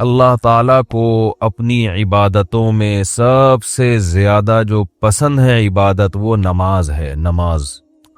اللہ تعالیٰ کو اپنی عبادتوں میں سب سے زیادہ جو پسند ہے عبادت وہ نماز ہے. نماز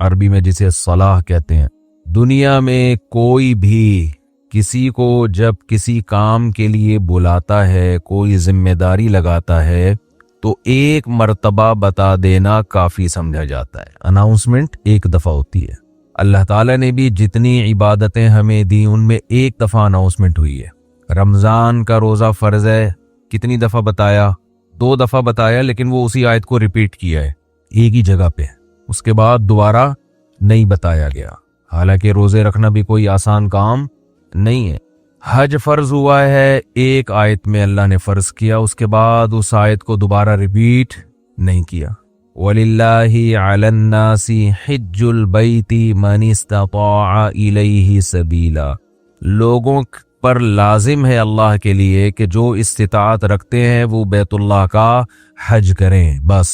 عربی میں جسے صلاح کہتے ہیں. دنیا میں کوئی بھی کسی کو جب کسی کام کے لیے بلاتا ہے، کوئی ذمہ داری لگاتا ہے، تو ایک مرتبہ بتا دینا کافی سمجھا جاتا ہے. اناؤنسمنٹ ایک دفعہ ہوتی ہے. اللہ تعالیٰ نے بھی جتنی عبادتیں ہمیں دی ان میں ایک دفعہ اناؤنسمنٹ ہوئی ہے. رمضان کا روزہ فرض ہے، کتنی دفعہ بتایا؟ 2 دفعہ بتایا، لیکن وہ اسی آیت کو ریپیٹ کیا ہے ایک ہی جگہ پہ. اس کے بعد دوبارہ نہیں بتایا گیا. حالانکہ روزے رکھنا بھی کوئی آسان کام نہیں ہے. حج فرض ہوا ہے، ایک آیت میں اللہ نے فرض کیا، اس کے بعد اس آیت کو دوبارہ ریپیٹ نہیں کیا. وَلِلَّهِ عَلَى النَّاسِ حِجُّ الْبَيْتِ مَنِ اسْتَطَاعَ إِلَيْهِ سَبِيلًا. لوگوں پر لازم ہے اللہ کے لیے کہ جو استطاعت رکھتے ہیں وہ بیت اللہ کا حج کریں. بس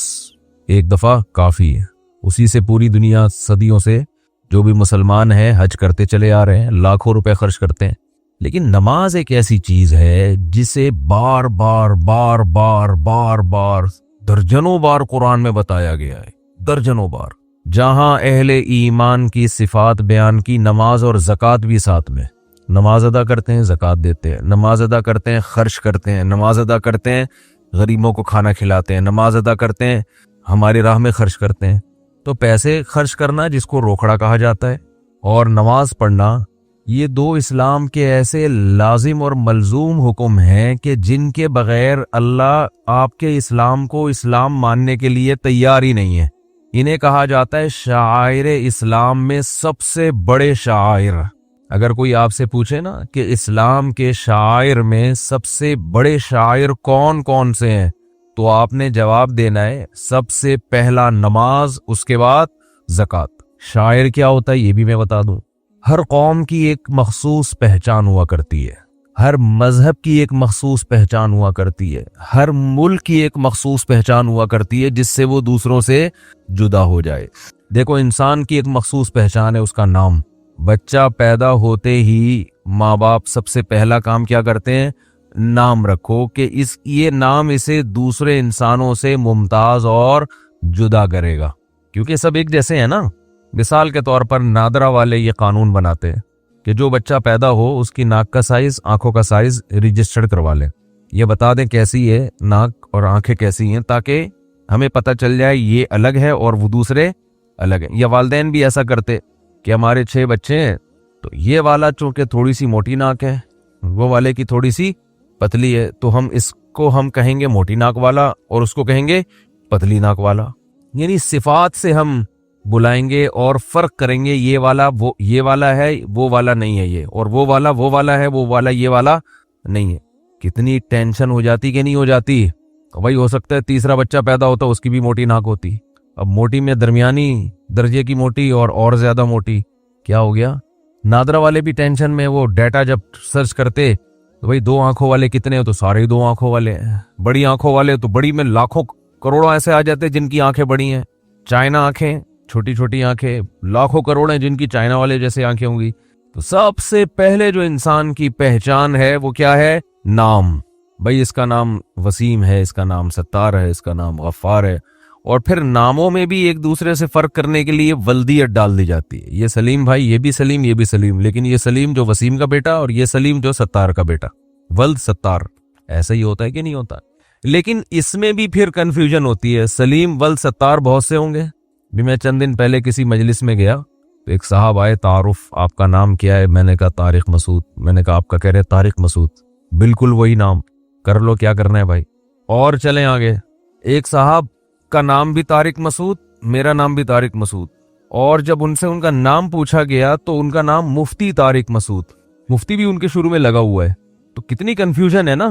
ایک دفعہ کافی ہے. اسی سے پوری دنیا صدیوں سے جو بھی مسلمان ہیں حج کرتے چلے آ رہے ہیں، لاکھوں روپے خرچ کرتے ہیں. لیکن نماز ایک ایسی چیز ہے جسے بار بار بار بار بار بار درجنوں بار قرآن میں بتایا گیا ہے. درجنوں بار. جہاں اہل ایمان کی صفات بیان کی، نماز اور زکوٰۃ بھی ساتھ میں. نماز ادا کرتے ہیں، زکوٰۃ دیتے ہیں. نماز ادا کرتے ہیں، خرچ کرتے ہیں. نماز ادا کرتے ہیں، غریبوں کو کھانا کھلاتے ہیں. نماز ادا کرتے ہیں، ہماری راہ میں خرچ کرتے ہیں. تو پیسے خرچ کرنا جس کو روکڑا کہا جاتا ہے، اور نماز پڑھنا، یہ 2 اسلام کے ایسے لازم اور ملزوم حکم ہیں کہ جن کے بغیر اللہ آپ کے اسلام کو اسلام ماننے کے لیے تیار ہی نہیں ہے. انہیں کہا جاتا ہے شعائر اسلام میں سب سے بڑے شعائر. اگر کوئی آپ سے پوچھے نا کہ اسلام کے شعائر میں سب سے بڑے شعائر کون کون سے ہیں، تو آپ نے جواب دینا ہے سب سے پہلا نماز، اس کے بعد زکوٰۃ. شاعر کیا ہوتا ہے یہ بھی میں بتا دوں. ہر قوم کی ایک مخصوص پہچان ہوا کرتی ہے، ہر مذہب کی ایک مخصوص پہچان ہوا کرتی ہے، ہر ملک کی ایک مخصوص پہچان ہوا کرتی ہے جس سے وہ دوسروں سے جدا ہو جائے. دیکھو انسان کی ایک مخصوص پہچان ہے، اس کا نام. بچہ پیدا ہوتے ہی ماں باپ سب سے پہلا کام کیا کرتے ہیں؟ نام رکھو، کہ یہ نام اسے دوسرے انسانوں سے ممتاز اور جدا کرے گا. کیونکہ سب ایک جیسے ہیں نا. مثال کے طور پر نادرا والے یہ قانون بناتے ہیں کہ جو بچہ پیدا ہو اس کی ناک کا سائز، آنکھوں کا سائز رجسٹرڈ کروا لیں. یہ بتا دیں کیسی ہے ناک اور آنکھیں کیسی ہیں، تاکہ ہمیں پتہ چل جائے یہ الگ ہے اور وہ دوسرے الگ ہیں. یا والدین بھی ایسا کرتے کہ ہمارے 6 بچے ہیں تو یہ والا چونکہ تھوڑی سی موٹی ناک ہے، وہ والے کی تھوڑی سی پتلی ہے، تو اس کو ہم کہیں گے موٹی ناک والا اور اس کو کہیں گے پتلی ناک والا. یعنی صفات سے ہم بلائیں گے اور فرق کریں گے، یہ والا وہ یہ والا ہے، وہ والا نہیں ہے یہ، اور وہ والا ہے، وہ والا یہ والا نہیں ہے. کتنی ٹینشن ہو جاتی کہ نہیں ہو جاتی. وہی ہو سکتا ہے تیسرا بچہ پیدا ہوتا اس کی بھی موٹی ناک ہوتی. اب موٹی میں درمیانی درجے کی موٹی اور زیادہ موٹی، کیا ہو گیا؟ نادرا والے بھی ٹینشن میں. وہ ڈیٹا جب سرچ کرتے تو بھئی 2 آنکھوں والے کتنے ہو، تو سارے 2 آنکھوں والے ہیں. بڑی آنکھوں والے تو بڑی میں لاکھوں کروڑوں ایسے آ جاتے جن کی آنکھیں بڑی ہیں. چائنا آنکھیں، چھوٹی چھوٹی آنکھیں، لاکھوں کروڑ ہیں جن کی چائنا والے جیسے آنکھیں ہوں گی. تو سب سے پہلے جو انسان کی پہچان ہے وہ کیا ہے؟ نام. بھئی اس کا نام وسیم ہے، اس کا نام ستار ہے، اس کا نام غفار ہے. اور پھر ناموں میں بھی ایک دوسرے سے فرق کرنے کے لیے ولدیت ڈال دی جاتی ہے. یہ سلیم بھائی، یہ بھی سلیم، یہ بھی سلیم، لیکن یہ سلیم جو وسیم کا بیٹا اور یہ سلیم جو ستار کا بیٹا. ولد ستار. ایسا ہی ہوتا ہے کہ نہیں ہوتا؟ لیکن اس میں بھی پھر کنفیوژن ہوتی ہے. سلیم ولد ستار بہت سے ہوں گے. بھی میں چند دن پہلے کسی مجلس میں گیا تو ایک صاحب آئے، تعارف آپ کا نام کیا ہے؟ میں نے کہا طارق مسعود. میں نے کہا آپ کا؟ کہہ رہے طارق مسعود. بالکل وہی نام، کر لو کیا کرنا ہے بھائی. اور چلیں آگے. ایک صاحب کا نام بھی طارق مسعود، میرا نام بھی طارق مسعود. اور جب ان سے ان کا نام پوچھا گیا تو ان کا نام مفتی طارق مسعود. مفتی بھی ان کے شروع میں لگا ہوا ہے. تو کتنی کنفیوژن ہے نا.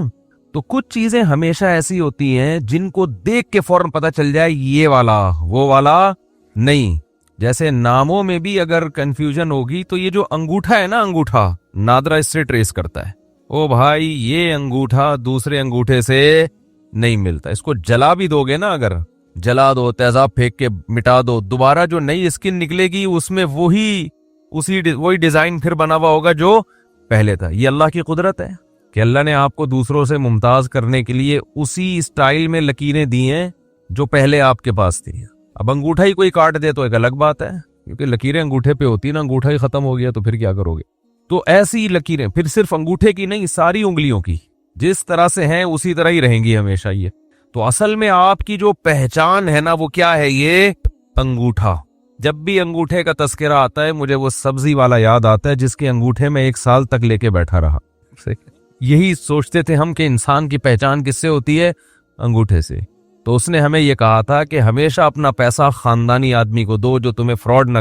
تو کچھ چیزیں ہمیشہ ایسی ہوتی ہیں جن کو دیکھ کے فوراً پتہ چل جائے یہ والا وہ والا نہیں. جیسے ناموں میں بھی اگر کنفیوژن ہوگی تو یہ جو انگوٹھا ہے نا، انگوٹھا نادرا اس سے ٹریس کرتا ہے. او بھائی یہ انگوٹھا دوسرے انگوٹھے سے نہیں ملتا. اس کو جلا بھی دو گے نا، اگر جلا دو، تیزاب پھینک کے مٹا دو، دوبارہ جو نئی اسکن نکلے گی اس میں وہی ڈیزائن پھر بنا ہوا ہوگا جو پہلے تھا. یہ اللہ کی قدرت ہے کہ اللہ نے آپ کو دوسروں سے ممتاز کرنے کے لیے اسی اسٹائل میں لکیریں دی ہیں جو پہلے آپ کے پاس تھی. اب انگوٹھا ہی کوئی کاٹ دے تو ایک الگ بات ہے، کیونکہ لکیریں انگوٹھے پہ ہوتی نا، انگوٹھا ہی ختم ہو گیا تو پھر کیا کرو گے. تو ایسی لکیریں پھر صرف انگوٹھے کی نہیں، ساری انگلیوں کی جس طرح سے ہیں اسی طرح ہی رہیں گی ہمیشہ. یہ تو اصل میں آپ کی جو پہچان ہے نا وہ کیا ہے؟ یہ انگوٹھا. جب بھی انگوٹھے کا تذکرہ آتا ہے مجھے وہ سبزی والا یاد آتا ہے جس کے انگوٹھے میں 1 سال تک لے کے بیٹھا رہا. یہی سوچتے تھے ہم کہ انسان کی پہچان کس سے ہوتی ہے؟ انگوٹھے سے. تو اس نے ہمیں یہ کہا تھا کہ ہمیشہ اپنا پیسہ خاندانی آدمی کو دو جو تمہیں فراڈ نہ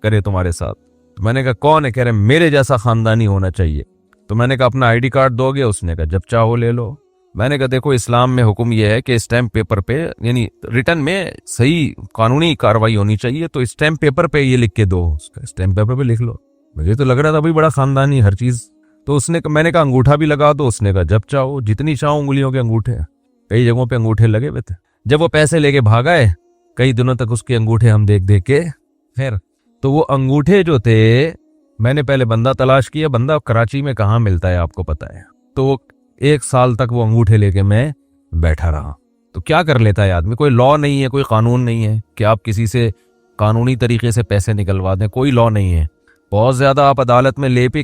کرے تمہارے ساتھ. تو میں نے کہا کون ہے؟ کہہ رہے میرے جیسا خاندانی ہونا چاہیے. تو میں نے کہا اپنا ID کارڈ دو گے؟ اس نے کہا جب چاہو لے لو. میں نے کہا دیکھو اسلام میں حکم یہ ہے کہ اسٹیمپ پیپر پہ، یعنی ریٹن میں صحیح قانونی کاروائی ہونی چاہیے، تو اسٹیمپ پیپر پہ یہ لکھ کے دو. اسٹیمپ پیپر پہ لکھ لو. مجھے تو لگ رہا تھا بھائی بڑا خاندانی ہر چیز. تو اس نے میں نے کہا انگوٹھا بھی لگا دو. اس نے کہا جب چاہو، جتنی چاہو انگلیوں کے انگوٹھے. کئی جگہوں پہ انگوٹھے لگے ہوئے تھے. جب وہ پیسے لے کے بھاگا ہے کئی دنوں تک اس کے انگوٹھے ہم دیکھ کے خیر. تو وہ انگوٹھے جو تھے میں نے پہلے بندہ تلاش کیا. بندہ کراچی میں کہاں ملتا ہے آپ کو پتا ہے. تو 1 سال تک وہ انگوٹھے لے کے میں بیٹھا رہا. تو کیا کر لیتا ہے آدمی؟ کوئی لا نہیں ہے، کوئی قانون نہیں ہے کہ آپ کسی سے قانونی طریقے سے پیسے نکلوا دیں. کوئی لا نہیں ہے. بہت زیادہ آپ عدالت میں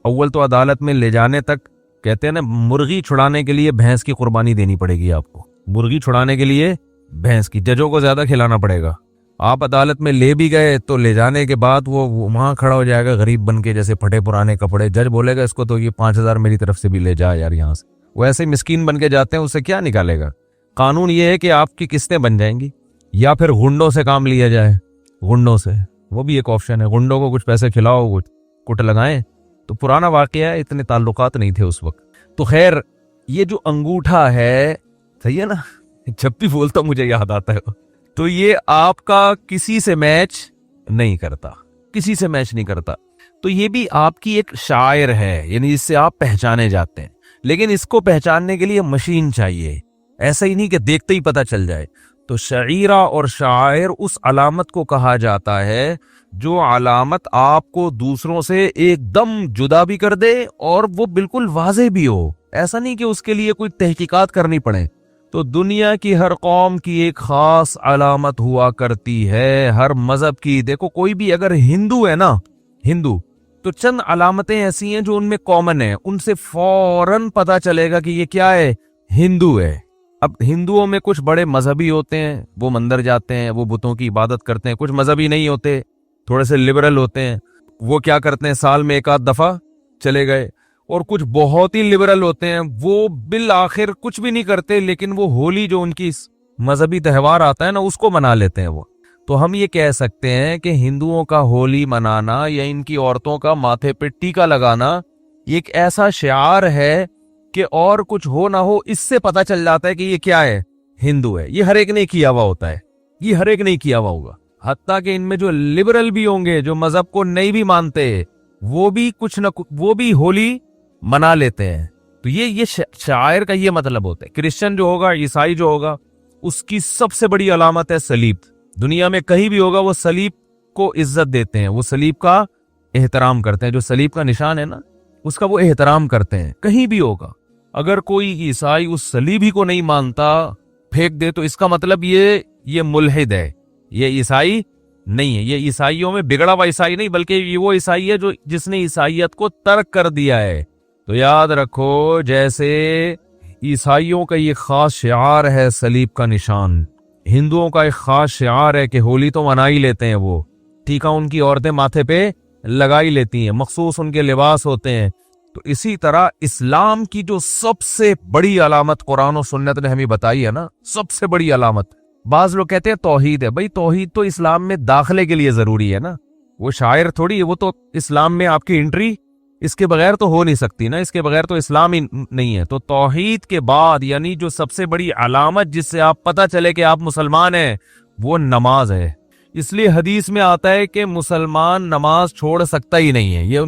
اول تو عدالت میں لے جانے تک کہتے ہیں نا، مرغی چھڑانے کے لیے بھینس کی قربانی دینی پڑے گی آپ کو. مرغی چھڑانے کے لیے بھینس کی، ججوں کو زیادہ کھلانا پڑے گا. آپ عدالت میں لے بھی گئے تو لے جانے کے بعد وہ وہاں کھڑا ہو جائے گا غریب بن کے، جیسے پھٹے پرانے کپڑے. جج بولے گا اس کو تو یہ 5,000 میری طرف سے بھی لے جا یار یہاں سے. وہ ایسے مسکین بن کے جاتے ہیں، اس سے کیا نکالے گا. قانون یہ ہے کہ آپ کی قسطیں بن جائیں گی یا پھر غنڈوں سے کام لیا جائے. غنڈوں سے وہ بھی ایک آپشن ہے. غنڈوں کو کچھ پیسے کھلاؤ، کچھ کٹ لگائیں. تو پرانا واقعہ ہے، اتنے تعلقات نہیں تھے اس وقت. تو خیر یہ جو انگوٹھا ہے، صحیح ہے نا، جب بھی بولتا مجھے یاد آتا ہے. تو یہ آپ کا کسی سے میچ نہیں کرتا، کسی سے میچ نہیں کرتا. تو یہ بھی آپ کی ایک شاعر ہے، یعنی اس سے آپ پہچانے جاتے ہیں. لیکن اس کو پہچاننے کے لیے مشین چاہیے. ایسا ہی نہیں کہ دیکھتے ہی پتہ چل جائے. تو شعیرہ اور شاعر اس علامت کو کہا جاتا ہے جو علامت آپ کو دوسروں سے ایک دم جدا بھی کر دے اور وہ بالکل واضح بھی ہو. ایسا نہیں کہ اس کے لیے کوئی تحقیقات کرنی پڑے. تو دنیا کی ہر قوم کی ایک خاص علامت ہوا کرتی ہے، ہر مذہب کی. دیکھو کوئی بھی اگر ہندو ہے نا، ہندو، تو چند علامتیں ایسی ہیں جو ان میں کامن ہیں، ان سے فوراً پتا چلے گا کہ یہ کیا ہے، ہندو ہے. اب ہندوؤں میں کچھ بڑے مذہبی ہوتے ہیں، وہ مندر جاتے ہیں، وہ بتوں کی عبادت کرتے ہیں. کچھ مذہبی نہیں ہوتے، تھوڑے سے لبرل ہوتے ہیں، وہ کیا کرتے ہیں، سال میں 1 آدھ دفعہ چلے گئے. اور کچھ بہت ہی لبرل ہوتے ہیں، وہ بالآخر کچھ بھی نہیں کرتے، لیکن وہ ہولی جو ان کی مذہبی تہوار آتا ہے نا اس کو منا لیتے ہیں وہ. تو ہم یہ کہہ سکتے ہیں کہ ہندوؤں کا ہولی منانا یا ان کی عورتوں کا ماتھے پہ ٹیکا لگانا ایک ایسا شعار ہے کہ اور کچھ ہو نہ ہو اس سے پتہ چل جاتا ہے کہ یہ کیا ہے، ہندو ہے. یہ ہر ایک نے کیا ہوا ہوتا ہے، یہ ہر ایک نے کیا ہوا ہوگا. حتیٰ کہ ان میں جو لبرل بھی ہوں گے، جو مذہب کو نہیں بھی مانتے، وہ بھی کچھ نہ وہ بھی ہولی منا لیتے ہیں. تو یہ شاعر کا یہ مطلب ہوتا ہے. کرسچن جو ہوگا، عیسائی جو ہوگا، اس کی سب سے بڑی علامت ہے صلیب. دنیا میں کہیں بھی ہوگا وہ صلیب کو عزت دیتے ہیں، وہ صلیب کا احترام کرتے ہیں. جو صلیب کا نشان ہے نا اس کا وہ احترام کرتے ہیں. کہیں بھی ہوگا اگر کوئی عیسائی اس صلیب ہی کو نہیں مانتا، پھینک دے، تو اس کا مطلب یہ ملحد ہے، یہ عیسائی نہیں ہے. یہ عیسائیوں میں بگڑا ہوا عیسائی نہیں، بلکہ یہ وہ عیسائی ہے جس نے عیسائیت کو ترک کر دیا ہے. تو یاد رکھو، جیسے عیسائیوں کا یہ خاص شعار ہے صلیب کا نشان، ہندوؤں کا ایک خاص شعار ہے کہ ہولی تو منا ہی لیتے ہیں، وہ ٹیکا ان کی عورتیں ماتھے پہ لگا ہی لیتی ہیں، مخصوص ان کے لباس ہوتے ہیں. تو اسی طرح اسلام کی جو سب سے بڑی علامت قرآن و سنت نے ہمیں بتائی ہے نا، سب سے بڑی علامت، بعض لوگ کہتے ہیں توحید ہے. بھائی توحید تو اسلام میں داخلے کے لیے ضروری ہے نا، وہ شاعر تھوڑی ہے، وہ تو اسلام میں آپ کی انٹری اس کے بغیر تو ہو نہیں سکتی نا، اس کے بغیر تو اسلام ہی نہیں ہے. تو توحید کے بعد یعنی جو سب سے بڑی علامت جس سے آپ پتہ چلے کہ آپ مسلمان ہیں، وہ نماز ہے. اس لیے حدیث میں آتا ہے کہ مسلمان نماز چھوڑ سکتا ہی نہیں ہے. یہ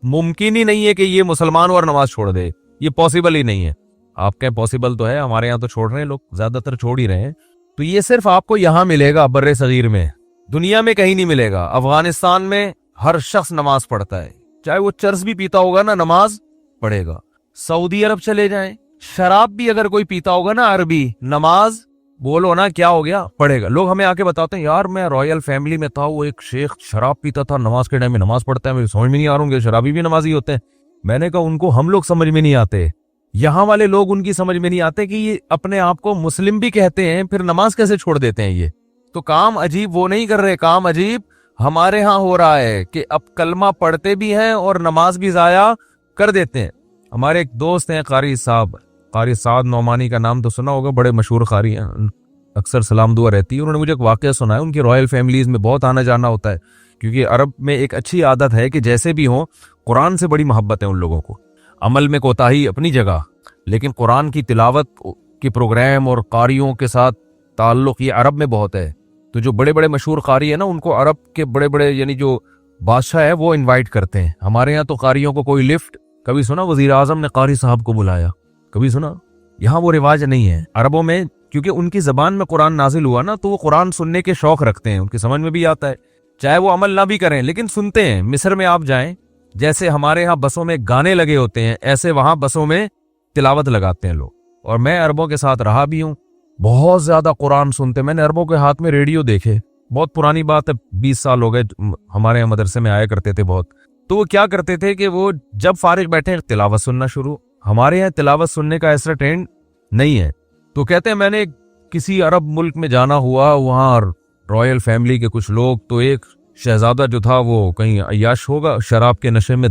ممکن ہی نہیں ہے کہ یہ مسلمان اور نماز چھوڑ دے، یہ پاسبل ہی نہیں ہے. آپ کہیں پاسبل تو ہے، ہمارے یہاں تو چھوڑ رہے ہیں لوگ، زیادہ تر چھوڑ ہی رہے ہیں. تو یہ صرف آپ کو یہاں ملے گا، بر صغیر میں، دنیا میں کہیں نہیں ملے گا. افغانستان میں ہر شخص نماز پڑھتا ہے، چاہے وہ چرس بھی پیتا ہوگا نا، نماز پڑھے گا. सऊदी अरब चले जाएं, शराब भी अगर कोई पीता होगा ना अरबी, नमाज बोलो ना क्या हो गया, पढ़ेगा। लोग हमें आके बताते हैं यार मैं रॉयल फैमिली में था, वो एक शेख शराब पीता था, नमाज के टाइम में नमाज पढ़ता है, मुझे समझ में नहीं आ रहा हूँ शराबी भी नमाजी होते हैं। मैंने कहा उनको हम लोग समझ में नहीं आते, यहाँ वाले लोग उनकी समझ में नहीं आते कि ये अपने आप को मुस्लिम भी कहते हैं, फिर नमाज कैसे छोड़ देते हैं। ये तो काम अजीब वो नहीं कर रहे, काम अजीब हमारे यहाँ हो रहा है कि अब कलमा पढ़ते भी हैं और नमाज भी जाया कर देते हैं। हमारे एक दोस्त हैं कारी साहब, कारी साद नौमानी का नाम तो सुना होगा, बड़े मशहूर कारी हैं, अक्सर सलाम दुआ रहती है। उन्होंने मुझे एक वाकया सुनाया, उनकी रॉयल फैमिलीज में बहुत आना जाना होता है, क्योंकि अरब में एक अच्छी आदत है कि जैसे भी हो कुरान से बड़ी मोहब्बत है उन लोगों को। अमल में कोताही अपनी जगह, लेकिन कुरान की तिलावत की प्रोग्राम और कारियों के साथ ताल्लुक ये अरब में बहुत है। तो जो बड़े बड़े मशहूर कारी है ना, उनको अरब के बड़े बड़े यानी जो बादशाह है वो इनवाइट करते हैं। हमारे यहाँ तो कारियों को कोई लिफ्ट, कभी सुना वजीर आजम ने कारी साहब को बुलाया, कभी सुना? यहाँ वो रिवाज नहीं है अरबों में, क्योंकि उनकी जबान में कुरान नाजिल हुआ ना, तो वो कुरान सुनने के शौक रखते हैं, उनकी समझ में भी आता है, चाहे वो अमल ना भी करें लेकिन सुनते हैं। मिस्र में आप जाएं, जैसे हमारे यहाँ बसों में गाने लगे होते हैं, ऐसे वहां बसों में तिलावत लगाते हैं लोग। और मैं अरबों के साथ रहा भी हूँ, बहुत ज्यादा कुरान सुनते। मैंने अरबों के हाथ में रेडियो देखे, बहुत पुरानी बात है, 20 साल हो गए, हमारे यहाँ मदरसे में आया करते थे बहुत। तो वो क्या करते थे कि वो जब फारिग बैठे तिलावत सुनना शुरू। हमारे यहाँ तिलावत सुनने का ऐसा ट्रेंड नहीं है। तो कहते हैं मैंने किसी अरब मुल्क में जाना हुआ, वहाँ रॉयल फैमिली के कुछ लोग, तो एक शहजादा जो था वो कहीं अय्याश होगा, शराब के नशे में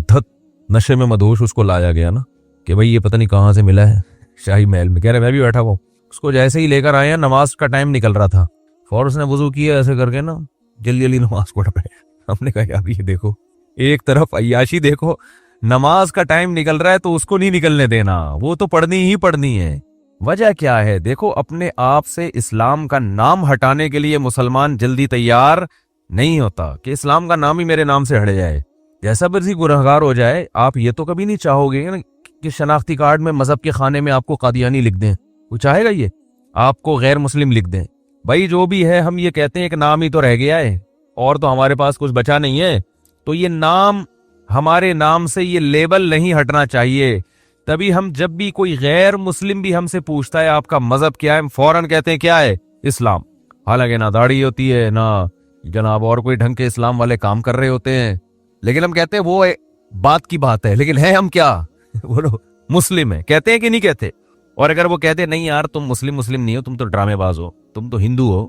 नशे में मदहोश, उसको लाया गया ना कि भाई ये पता नहीं कहाँ से मिला है शाही महल में। कह रहे मैं भी बैठा हुआ, उसको जैसे ही लेकर आए हैं, नमाज का टाइम निकल रहा था, फौरन उसने वजू किया ऐसे करके ना, जल्दी जल्दी नमाज पढ़ पाए। हमने कहा यार ये देखो, एक तरफ अय्याशी देखो, नमाज का टाइम निकल रहा है तो उसको नहीं निकलने देना, वो तो पढ़नी ही पढ़नी है। वजह क्या है? देखो, अपने आप से इस्लाम का नाम हटाने के लिए मुसलमान जल्दी तैयार नहीं होता कि इस्लाम का नाम ही मेरे नाम से हट जाए, जैसा भी गुनहगार हो जाए। आप ये तो कभी नहीं चाहोगे ना कि शनाख्ती कार्ड में मजहब के खाने में आपको कादियानी लिख दें, वो चाहेगा ये? आपको गैर मुस्लिम लिख दें? भाई जो भी है, हम ये कहते हैं एक नाम ही तो रह गया है, और तो हमारे पास कुछ बचा नहीं है। तो ये नाम, हमारे नाम से ये लेबल नहीं हटना चाहिए। तभी हम जब भी कोई गैर मुस्लिम भी हमसे पूछता है आपका मजहब क्या है, हम फौरन कहते हैं क्या है? इस्लाम। हालांकि ना दाढ़ी होती है, ना जनाब और कोई ढंग के इस्लाम वाले काम कर रहे होते हैं, लेकिन हम कहते हैं वो बात की बात है, लेकिन है हम क्या? बोलो मुस्लिम है, कहते हैं कि नहीं कहते? और अगर वो कहते नहीं यार तुम मुस्लिम नहीं हो, तुम तो ड्रामेबाज हो, तुम तो हिंदू हो,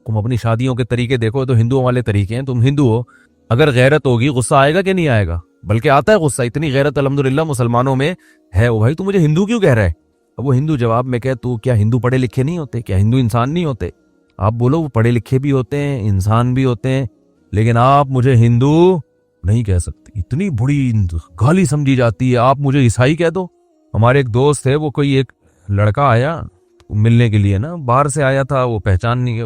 तुम अपनी शादियों के तरीके देखो तो हिंदुओं वाले तरीके हैं, तुम हिंदू हो, अगर गैरत होगी गुस्सा आएगा कि नहीं आएगा? बल्कि आता है गुस्सा, इतनी गैरत अल्हम्दुलिल्लाह मुसलमानों में है। वो भाई तू मुझे हिंदू क्यों कह रहा है? अब वो हिंदू जवाब में कहे तू क्या हिंदू पढ़े लिखे नहीं होते? क्या हिंदू इंसान नहीं होते? आप बोलो वो पढ़े लिखे भी होते हैं, इंसान भी होते हैं, लेकिन आप मुझे हिंदू नहीं कह सकते, इतनी बड़ी गाली समझी जाती है। आप मुझे ईसाई कह दो। हमारे एक दोस्त है, वो कोई एक लड़का आया मिलने के लिए ना, बाहर से आया था, वो पहचान नहीं है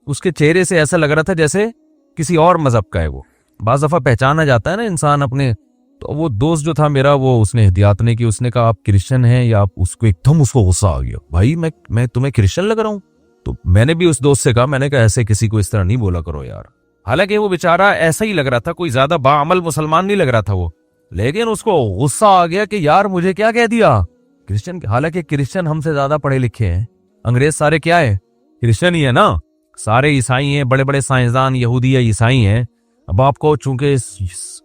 उसके चेहरे से ऐसा लग रहा था जैसे किसी और मजहब का है। वो बाज़ दफा पहचाना जाता है ना इंसान अपने। तो वो दोस्त जो था मेरा, वो उसने एहतियात नहीं की, उसने कहा आप क्रिश्चियन हैं या आप? उसको एकदम उसको गुस्सा आ गया, भाई मैं तुम्हें क्रिश्चियन लग रहा हूँ? तो मैंने भी उस दोस्त से कहा, मैंने कहा ऐसे किसी को इस तरह नहीं बोला करो यार। हालांकि वो बेचारा ऐसा ही लग रहा था, कोई ज्यादा बाअमल मुसलमान नहीं लग रहा था वो, लेकिन उसको गुस्सा आ गया कि यार मुझे क्या कह दिया क्रिश्चियन। हालांकि क्रिश्चियन हमसे ज्यादा पढ़े लिखे हैं, अंग्रेज सारे क्या है? क्रिश्चियन ही है ना, सारे ईसाई हैं, बड़े बड़े साइंसदान यहूदी या ईसाई हैं। अब आपको चूंकि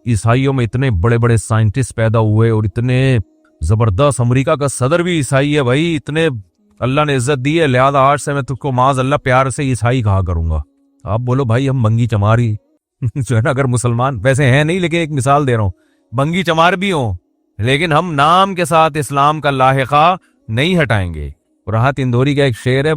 ईसाइयों में इतने बड़े बड़े साइंटिस्ट पैदा हुए और इतने जबरदस्त, अमेरिका का सदर भी ईसाई है भाई, इतने अल्लाह ने इज्जत दी है, लिहाजा आज से मैं तुझको माज अल्लाह प्यार से ईसाई कहा करूंगा। आप बोलो भाई हम बंगी चमारी जो है ना, अगर मुसलमान वैसे हैं नहीं, लेकिन एक मिसाल दे रहा हूं, बंगी चमार भी हो, लेकिन हम नाम के साथ इस्लाम का लाहिका नहीं हटाएंगे। राहत इंदौरी का एक शेर है,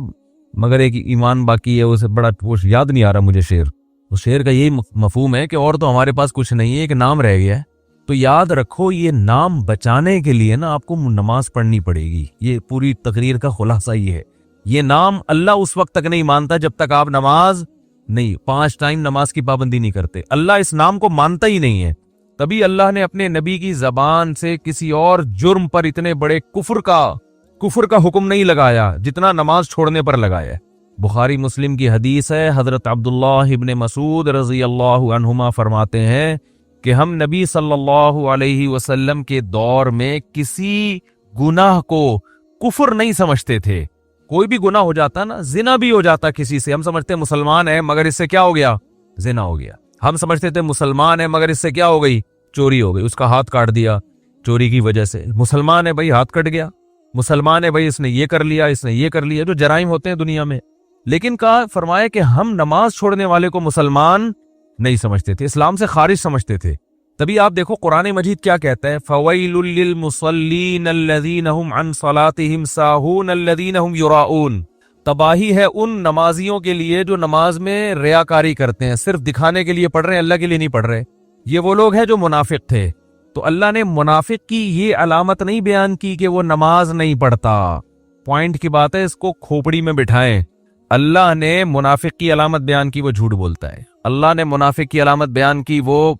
मगर एक ईमान बाकी है, उसे बड़ा वो याद नहीं आ रहा मुझे शेर। उस शेर का यही मफहूम है कि और तो हमारे पास कुछ नहीं है, एक नाम रह गया है। तो याद रखो, ये नाम बचाने के लिए ना आपको नमाज पढ़नी पड़ेगी। ये पूरी तकरीर का खुलासा ये है। ये नाम अल्लाह उस वक्त तक नहीं मानता जब तक आप नमाज नहीं, 5 टाइम नमाज की पाबंदी नहीं करते। अल्लाह इस नाम को मानता ही नहीं है। तभी अल्लाह ने अपने नबी की जबान से किसी और जुर्म पर इतने बड़े कुफ्र का हुक्म नहीं लगाया जितना नमाज छोड़ने पर लगाया है। बुखारी मुस्लिम की हदीस है, हजरत अब्दुल्लाह इब्ने मसूद रज़ी अल्लाहु अन्हुमा फरमाते हैं कि हम नबी सल्लल्लाहु अलैहि वसल्लम के दौर में किसी गुनाह को कुफर नहीं समझते थे। कोई भी गुनाह हो जाता ना, जिना भी हो जाता किसी से, हम समझते मुसलमान है मगर इससे क्या हो गया, जिना हो गया। हम समझते थे मुसलमान है मगर इससे क्या हो गई, चोरी हो गई, उसका हाथ काट दिया चोरी की वजह से। मुसलमान है भाई, हाथ कट गया, मुसलमान है भाई, इसने ये कर लिया, इसने ये कर लिया, जो जराइम होते हैं दुनिया में। लेकिन कहा, फरमाया कि हम नमाज छोड़ने वाले को मुसलमान नहीं समझते थे, इस्लाम से खारिज समझते थे। तभी आप देखो कुरान मजीद क्या कहता है, फवैलुल लिल मुसल्लीन अल्लज़ीना हुम अन सलातिहिम साहून अल्लज़ीना हुम युराऊन। तबाही है उन नमाजियों के लिए जो नमाज में रियाकारी करते हैं, सिर्फ दिखाने के लिए पढ़ रहे हैं, अल्लाह के लिए नहीं पढ़ रहे। ये वो लोग हैं जो मुनाफिक थे। तो अल्लाह ने मुनाफिक की ये अलामत नहीं बयान की कि वो नमाज नहीं पढ़ता। पॉइंट की बात है, इसको खोपड़ी में बिठाएं। अल्लाह ने मुनाफिक की अलामत बयान की वो झूठ बोलता है। अल्लाह ने मुनाफिक की अलामत बयान की वो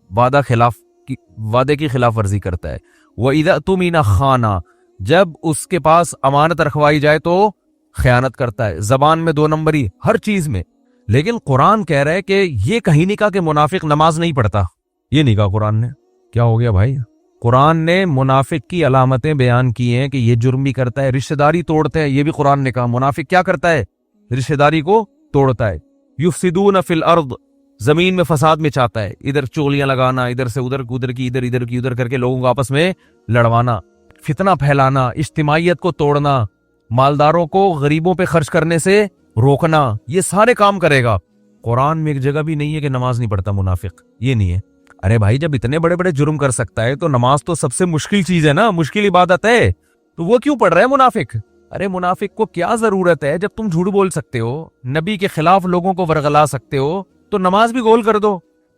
वादे की खिलाफ वर्जी करता है। वह इदा तुमिना खाना, जब उसके पास अमानत रखवाई जाए तो खयानत करता है। जबान में 2 नंबरी हर चीज में। लेकिन कुरान कह रहा है कि ये कहीं नहीं कहा कि मुनाफिक नमाज नहीं पढ़ता, ये नहीं कहा कुरान ने। क्या हो गया भाई, कुरान ने मुनाफिक की अलामतें बयान की हैं कि ये जुर्म भी करता है, रिश्तेदारी तोड़ते हैं, ये भी कुरान ने कहा। मुनाफिक क्या करता है, रिश्तेदारी को तोड़ता है। युफ्सिदून फिल अर्द, जमीन में फसाद में चाहता है, इधर चोलियां लगाना, इधर से उधर, उधर की इधर, इधर की उधर करके लोगों को आपस में लड़वाना, फितना फैलाना, इज्तिमाइयत को तोड़ना, मालदारों को गरीबों पे खर्च करने से रोकना, ये सारे काम करेगा। कुरान में एक जगह भी नहीं है कि नमाज नहीं पढ़ता मुनाफिक, ये नहीं है। अरे भाई, जब इतने बड़े बड़े जुर्म कर सकता है तो नमाज तो सबसे मुश्किल चीज है ना, मुश्किल इबादत है, तो वो क्यों पढ़ रहा है मुनाफिक? अरे मुनाफिक को क्या जरूरत है, जब तुम झूठ बोल सकते हो, नबी के खिलाफ लोगों को वरगला सकते हो, तो नमाज भी गोल कर दो।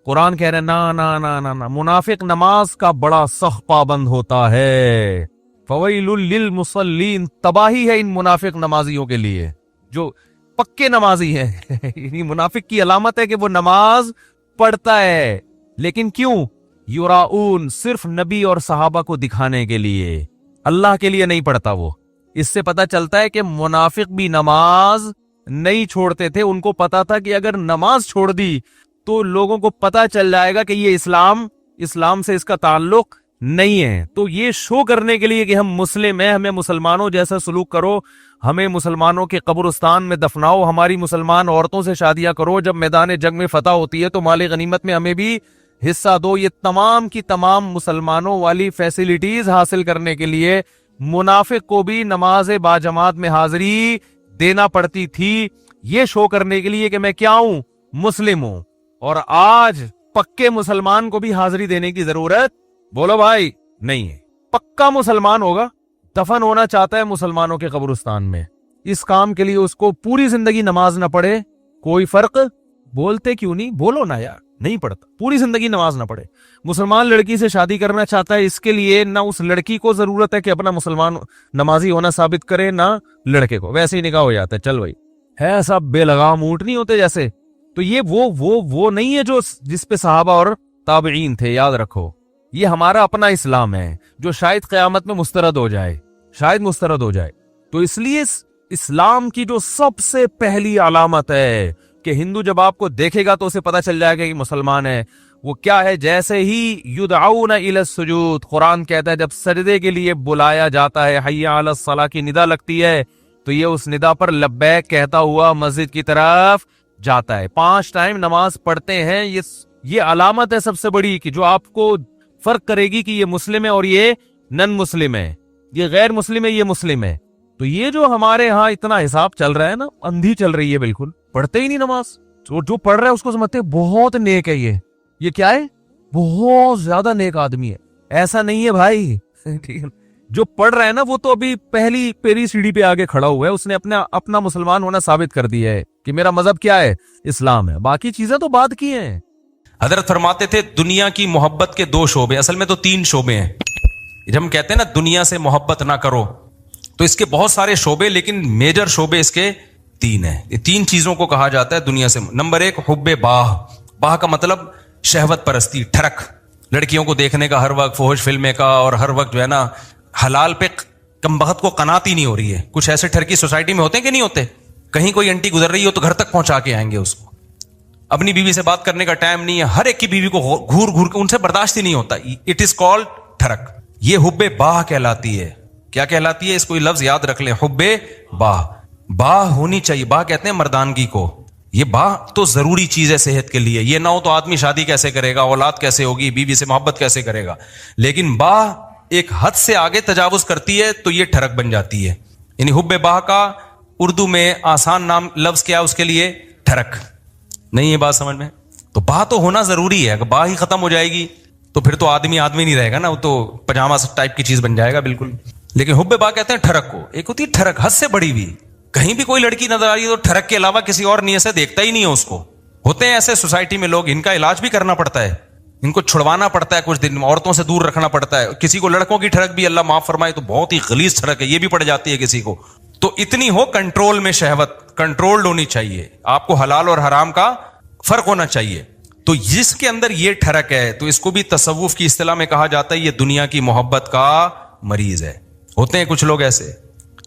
कुरान कह रहा है ना ना ना ना ना, मुनाफिक नमाज का बड़ा सख्त पाबंद होता है। फवैलुल लिल मुसल्लीन, तबाही है इन मुनाफिक नमाजियों के लिए जो पक्के नमाजी है। मुनाफिक की अलामत है कि वो नमाज पढ़ता है, लेकिन क्यों? युराऊन, सिर्फ नबी और सहाबा को दिखाने के लिए, अल्लाह के लिए नहीं पढ़ता वो। इससे पता चलता है कि मुनाफिक भी नमाज नहीं छोड़ते थे। उनको पता था कि अगर नमाज छोड़ दी तो लोगों को पता चल जाएगा कि ये इस्लाम से इसका ताल्लुक नहीं है। तो ये शो करने के लिए कि हम मुस्लिम हैं, हमें मुसलमानों जैसा सलूक करो, हमें मुसलमानों के कब्रिस्तान में दफनाओ, हमारी मुसलमान औरतों से शादियां करो, जब मैदान जंग में फतह होती है तो माले गनीमत में हमें भी हिस्सा दो। ये तमाम की तमाम मुसलमानों वाली फैसिलिटीज हासिल करने के लिए मुनाफिक को भी नमाज बाजमात में हाजिरी देना पड़ती थी, ये शो करने के लिए कि मैं क्या हूं, मुस्लिम हूं। और आज पक्के मुसलमान को भी हाजिरी देने की जरूरत, बोलो भाई, नहीं है। पक्का मुसलमान होगा, दफन होना चाहता है मुसलमानों के कब्रिस्तान में, इस काम के लिए उसको पूरी जिंदगी नमाज ना पढ़े कोई फर्क, बोलते क्यों नहीं, बोलो ना यार, नहीं पढ़ता, पूरी जिंदगी नमाज ना पढ़े। मुसलमान लड़की से शादी करना चाहता है, इसके लिए ना उस लड़की को जरूरत है कि अपना मुसलमान नमाजी होना साबित करे, ना लड़के को, वैसे ही निकाह हो जाता है, चल भाई, है सब बेलगाम ऊंट नहीं होते जैसे। तो ये वो नहीं है जो जिसपे सहाबा और ताबईन थे, याद रखो। ये हमारा अपना इस्लाम है जो शायद क़यामत में मुस्तरद हो जाए, शायद मुस्तरद हो जाए। तो इसलिए इस्लाम की जो सबसे पहली अलामत है कि हिंदू जब आपको देखेगा तो उसे पता चल जाएगा कि मुसलमान है, वो क्या है? जैसे ही युदआउना इला सुजूद, कुरान कहता है जब सजदे के लिए बुलाया जाता है, हय्या अला सलाह की निदा लगती है, तो ये उस निदा पर लब्बैक कहता हुआ मस्जिद की तरफ जाता है। 5 टाइम नमाज पढ़ते हैं। ये अलामत है सबसे बड़ी कि जो आपको फर्क करेगी कि ये मुस्लिम है और ये नन मुस्लिम है, ये गैर मुस्लिम है, ये मुस्लिम है। तो ये जो हमारे यहाँ इतना हिसाब चल रहा है ना, अंधी चल रही है, बिल्कुल पढ़ते ही नहीं नमाज। तो जो पढ़ रहा है उसको समझते हैं बहुत नेक है, ये क्या है, बहुत ज्यादा नेक आदमी है। ऐसा नहीं है भाई, ठीक है। जो पढ़ रहा है ना वो तो अभी पहली सीढ़ी पे आगे खड़ा हुआ है, उसने अपना मुसलमान होना साबित कर दिया है कि मेरा मजहब क्या है, इस्लाम है, बाकी चीजें तो बात की हैं। हजरत फरमाते थे दुनिया की मोहब्बत के 2 शोबे, असल में तो 3 शोबे हैं। जब हम कहते हैं ना दुनिया से मोहब्बत ना करो, तो इसके बहुत सारे शोबे, लेकिन मेजर शोबे इसके 3 हैं। ये 3 चीजों को कहा जाता है दुनिया से। नंबर 1 हुब्बे बाह का मतलब शहवत परस्ती, ठरक, लड़कियों को देखने का हर वक्त, फोहश फिल्में का, और हर वक्त जो है ना हलाल पे कमबख्त को कनात ही नहीं हो रही है। कुछ ऐसे ठरकी सोसाइटी में होते हैं कि नहीं होते, कहीं कोई आंटी गुजर रही हो तो घर तक पहुंचा के आएंगे उसको। अपनी बीवी से बात करने का टाइम नहीं है, हर एक की बीवी को घूर घूर के, उनसे बर्दाश्त ही नहीं होता। इट इज कॉल्ड ठरक। ये हुब्बे बाह कहलाती है। کیا کہلاتی ہے؟ اس کو لفظ یاد رکھ لیں، حب باہ. باہ ہونی چاہیے. باہ کہتے ہیں مردانگی کو. یہ باہ تو ضروری چیز ہے صحت کے لیے. یہ نہ ہو تو آدمی شادی کیسے کرے گا، اولاد کیسے ہوگی، بیوی سے محبت کیسے کرے گا. لیکن باہ ایک حد سے آگے تجاوز کرتی ہے تو یہ ٹھڑک بن جاتی ہے. یعنی حب باہ کا اردو میں آسان نام لفظ کیا ہے اس کے لیے؟ ٹھڑک. نہیں یہ بات سمجھ میں؟ تو باہ تو ہونا ضروری ہے. اگر باہ ہی ختم ہو جائے گی تو پھر تو آدمی نہیں رہے گا نا، وہ تو پجامہ ٹائپ کی چیز بن جائے گا بالکل. لیکن حب باہ کہتے ہیں ٹھڑک کو. ایک ہوتی ہے ٹھڑک حد سے بڑی ہوئی. کہیں بھی کوئی لڑکی نظر آ رہی ہے تو ٹھڑک کے علاوہ کسی اور نیت سے دیکھتا ہی نہیں ہے اس کو. ہوتے ہیں ایسے سوسائٹی میں لوگ، ان کا علاج بھی کرنا پڑتا ہے، ان کو چھڑوانا پڑتا ہے، کچھ دن عورتوں سے دور رکھنا پڑتا ہے. کسی کو لڑکوں کی ٹھڑک بھی اللہ معاف فرمائے تو بہت ہی غلیظ ٹھڑک ہے، یہ بھی پڑ جاتی ہے کسی کو. تو اتنی ہو کنٹرول میں، شہوت کنٹرولڈ ہونی چاہیے. آپ کو حلال اور حرام کا فرق ہونا چاہیے. تو جس کے اندر یہ ٹھڑک ہے تو اس کو بھی تصوف کی اصطلاح میں کہا جاتا ہے یہ دنیا کی محبت کا مریض ہے. ہوتے ہیں کچھ لوگ ایسے،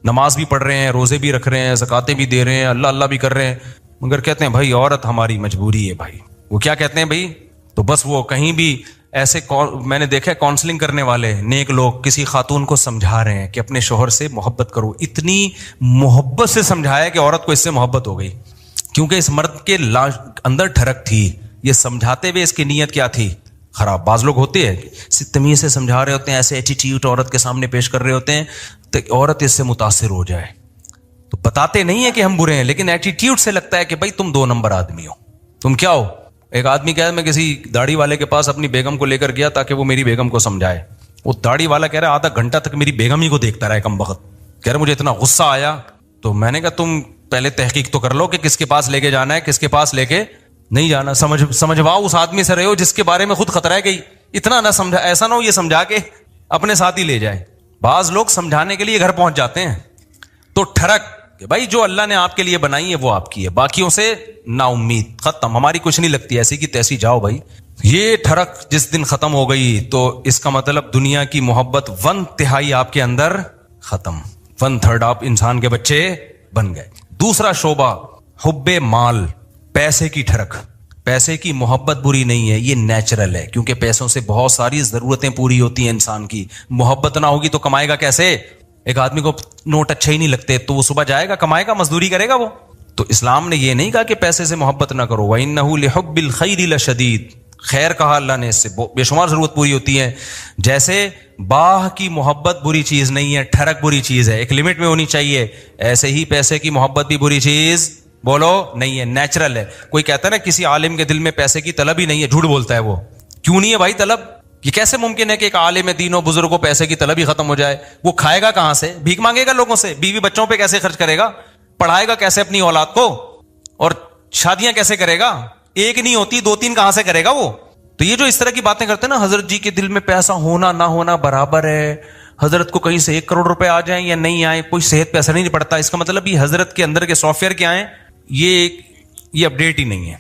نماز بھی پڑھ رہے ہیں، روزے بھی رکھ رہے ہیں، زکاتیں بھی دے رہے ہیں، اللہ اللہ بھی کر رہے ہیں، مگر کہتے ہیں بھائی عورت ہماری مجبوری ہے. بھائی وہ کیا کہتے ہیں بھائی؟ تو بس وہ کہیں بھی ایسے میں نے دیکھا کاؤنسلنگ کرنے والے نیک لوگ کسی خاتون کو سمجھا رہے ہیں کہ اپنے شوہر سے محبت کرو. اتنی محبت سے سمجھایا کہ عورت کو اس سے محبت ہو گئی، کیونکہ اس مرد کے اندر ٹھڑک تھی. یہ سمجھاتے ہوئے اس کی نیت کیا تھی؟ خراب. بعض لوگ ہوتے ہیں تمیز سے سمجھا رہے ہوتے ہیں، ایسے ایٹیٹیوڈ عورت کے سامنے پیش کر رہے ہوتے ہیں تو عورت اس سے متاثر ہو جائے. تو بتاتے نہیں ہیں کہ ہم برے ہیں، لیکن ایٹیٹیوڈ سے لگتا ہے کہ بھائی تم 2 نمبر آدمی ہو. تم کیا ہو؟ ایک آدمی کہا میں کسی داڑھی والے کے پاس اپنی بیگم کو لے کر گیا تاکہ وہ میری بیگم کو سمجھائے. وہ داڑھی والا کہہ رہا ہے آدھا گھنٹہ تک میری بیگم ہی کو دیکھتا رہا ہے کم وقت. کہہ رہا مجھے اتنا غصہ آیا. تو میں نے کہا تم پہلے تحقیق تو کر لو کہ کس کے پاس لے کے جانا ہے، کس کے پاس لے کے نہیں جانا. سمجھواؤ اس آدمی سے رہے ہو جس کے بارے میں خود خطرہ ہے گئی. اتنا نہ سمجھا، ایسا نہ ہو یہ سمجھا کے اپنے ساتھ ہی لے جائے. بعض لوگ سمجھانے کے لیے گھر پہنچ جاتے ہیں. تو ٹھڑک کہ بھائی جو اللہ نے آپ کے لیے بنائی ہے وہ آپ کی ہے، باقیوں سے نا امید، ختم، ہماری کچھ نہیں لگتی، ایسی کی تیسی جاؤ بھائی. یہ ٹھڑک جس دن ختم ہو گئی تو اس کا مطلب دنیا کی محبت 1/3 آپ کے اندر ختم. 1/3 آپ انسان کے بچے بن گئے. دوسرا شعبہ حب مال، پیسے کی ٹھڑک. پیسے کی محبت بری نہیں ہے، یہ نیچرل ہے، کیونکہ پیسوں سے بہت ساری ضرورتیں پوری ہوتی ہیں انسان کی. محبت نہ ہوگی تو کمائے گا کیسے؟ ایک آدمی کو نوٹ اچھے ہی نہیں لگتے تو وہ صبح جائے گا کمائے گا، مزدوری کرے گا وہ. تو اسلام نے یہ نہیں کہا کہ پیسے سے محبت نہ کرو. وَإِنَّهُ لِحُبِّ الْخَيْرِ لَشَدِيدٌ. خیر کہا اللہ نے، اس سے بے شمار ضرورت پوری ہوتی ہے. جیسے باہ کی محبت بری چیز نہیں ہے، ٹھڑک بری چیز ہے، ایک لمٹ میں ہونی چاہیے، ایسے ہی پیسے کی محبت بھی بری چیز بولو نہیں ہے، نیچرل ہے. کوئی کہتا ہے نا کسی عالم کے دل میں پیسے کی طلب ہی نہیں ہے، جھوٹ بولتا ہے وہ. کیوں نہیں ہے بھائی طلب؟ یہ کیسے ممکن ہے کہ ایک عالم دین و بزرگ کو پیسے کی طلب ہی ختم ہو جائے؟ وہ کھائے گا کہاں سے؟ بھیک مانگے گا لوگوں سے؟ بیوی بچوں پہ کیسے خرچ کرے گا؟ پڑھائے گا کیسے اپنی اولاد کو؟ اور شادیاں کیسے کرے گا؟ ایک نہیں ہوتی، 2-3 کہاں سے کرے گا وہ؟ تو یہ جو اس طرح کی باتیں کرتے ہیں نا، حضرت جی کے دل میں پیسہ ہونا نہ ہونا برابر ہے، حضرت کو کہیں سے 1 کروڑ روپے آ جائیں یا نہیں آئے کوئی صحت پہ اثر نہیں پڑتا. اس کا مطلب یہ حضرت کے اندر کے سافٹ ویئر کیا ہیں، یہ اپڈیٹ ہی نہیں ہے.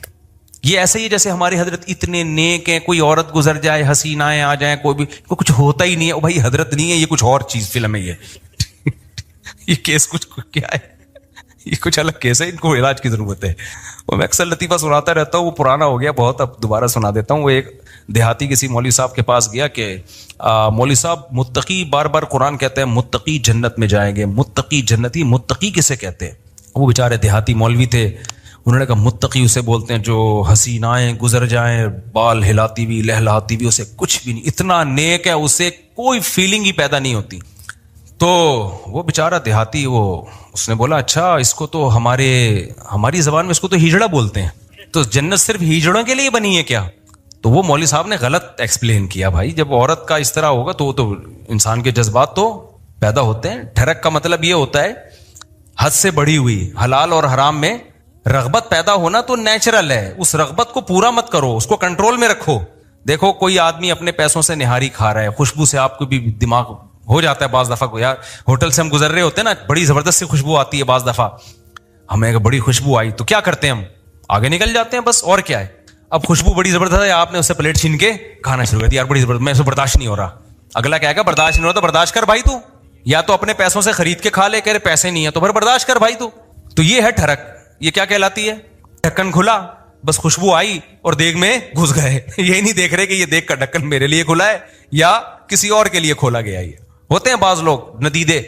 یہ ایسے ہی جیسے ہماری حضرت اتنے نیک ہیں، کوئی عورت گزر جائے، حسینائیں آ جائیں، کوئی کچھ ہوتا ہی نہیں ہے. بھائی حضرت نہیں ہے، یہ کچھ اور چیز فلم ہے. یہ کیس کچھ کیا ہے، یہ کچھ الگ کیس ہے، ان کو علاج کی ضرورت ہے. وہ میں اکثر لطیفہ سناتا رہتا ہوں، وہ پرانا ہو گیا بہت، اب دوبارہ سنا دیتا ہوں. وہ ایک دیہاتی کسی مولوی صاحب کے پاس گیا کہ مولوی صاحب متقی، بار بار قرآن کہتے ہیں متقی جنت میں جائیں گے، متقی جنتی. متقی کسے کہتے ہیں؟ وہ بیچارے دیہاتی مولوی تھے، انہوں نے کہا متقی اسے بولتے ہیں جو حسینائیں گزر جائیں بال ہلاتی بھی لہلاتی بھی، اسے کچھ بھی نہیں، اتنا نیک ہے اسے کوئی فیلنگ ہی پیدا نہیں ہوتی. تو وہ بیچارہ دیہاتی اس نے بولا اچھا اس کو تو ہماری زبان میں اس کو تو ہجڑا بولتے ہیں، تو جنت صرف ہجڑوں کے لیے بنی ہے کیا؟ تو وہ مولوی صاحب نے غلط ایکسپلین کیا. بھائی جب عورت کا اس طرح ہوگا تو انسان کے جذبات تو پیدا ہوتے ہیں. ٹھڑک کا مطلب یہ ہوتا ہے حد سے بڑھی ہوئی، حلال اور حرام میں رغبت پیدا ہونا تو نیچرل ہے. اس رغبت کو پورا مت کرو، اس کو کنٹرول میں رکھو. دیکھو کوئی آدمی اپنے پیسوں سے نہاری کھا رہا ہے، خوشبو سے آپ کو بھی دماغ ہو جاتا ہے بعض دفعہ کو، یار ہوٹل سے ہم گزر رہے ہوتے ہیں نا، بڑی زبردست سی خوشبو آتی ہے، بعض دفعہ ہمیں بڑی خوشبو آئی تو کیا کرتے ہیں ہم؟ آگے نکل جاتے ہیں بس، اور کیا ہے. اب خوشبو بڑی زبردست ہے، آپ نے اس سے پلیٹ چھین کے کھانا شروع کر دیا، یار بڑی زبردست، میں اسے برداشت نہیں ہو رہا. اگلا کہے گا برداشت نہیں ہو رہا تو برداشت کر بھائی، تو یا تو اپنے پیسوں سے خرید کے کھا لے، کہہ رہے پیسے نہیں ہے تو پھر برداشت کر بھائی. تو یہ ہے ٹھڑک. یہ کیا کہلاتی ہے؟ ڈھکن کھلا، بس خوشبو آئی اور دیگ میں گھس گئے. یہ نہیں دیکھ رہے کہ یہ دیگ کا ڈھکن میرے لیے کھلا ہے یا کسی اور کے لیے کھولا گیا. یہ ہوتے ہیں بعض لوگ ندیدے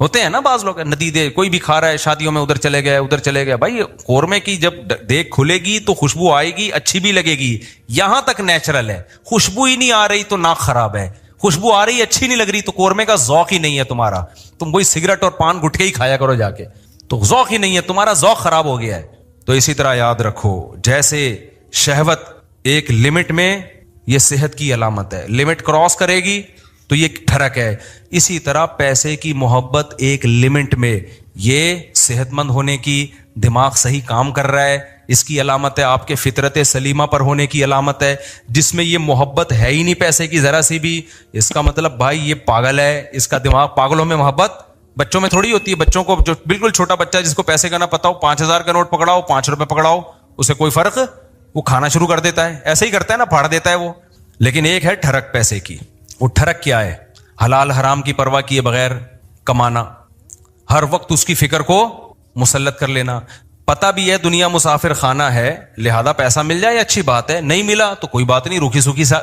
ہوتے ہیں نا, بعض لوگ ندیدے, کوئی بھی کھا رہا ہے شادیوں میں, ادھر چلے گئے. بھائی قورمے کی جب دیکھ کھلے گی تو خوشبو آئے گی, اچھی بھی لگے گی, یہاں تک نیچرل ہے. خوشبو ہی نہیں آ رہی تو ناک خراب ہے, خوشبو آ رہی اچھی نہیں لگ رہی تو قورمے کا ذوق ہی نہیں ہے تمہارا. تم وہی سگریٹ اور پان گٹکے ہی کھایا کرو جا کے, تو ذوق ہی نہیں ہے تمہارا, ذوق خراب ہو گیا ہے. تو اسی طرح یاد رکھو, جیسے شہوت ایک لمٹ میں, یہ صحت کی علامت ہے, لمٹ کراس کرے گی تو یہ ٹھرک ہے. اسی طرح پیسے کی محبت ایک لمٹ میں, یہ صحت مند ہونے کی, دماغ صحیح کام کر رہا ہے, اس کی علامت ہے. آپ کے فطرت سلیمہ پر ہونے کی علامت ہے. جس میں یہ محبت ہے ہی نہیں پیسے کی ذرا سی بھی, اس کا مطلب بھائی یہ پاگل ہے, اس کا دماغ, پاگلوں میں محبت بچوں میں تھوڑی ہوتی ہے. بچوں کو, جو بالکل چھوٹا بچہ جس کو پیسے کا نہ پتا ہو, 5,000 کا نوٹ پکڑاؤ, 5 روپے پکڑاؤ, اسے کوئی فرق, وہ کھانا شروع کر دیتا ہے. ایسے ہی کرتا ہے نا, پھاڑ دیتا ہے وہ. لیکن ایک ہے ٹھرک پیسے کی. وہ ٹھرک کیا ہے؟ حلال حرام کی پرواہ کیے بغیر کمانا, ہر وقت اس کی فکر کو مسلط کر لینا. پتہ بھی ہے دنیا مسافر خانہ ہے, لہذا پیسہ مل جائے اچھی بات ہے, نہیں ملا تو کوئی بات نہیں, روکھی سوکھی سا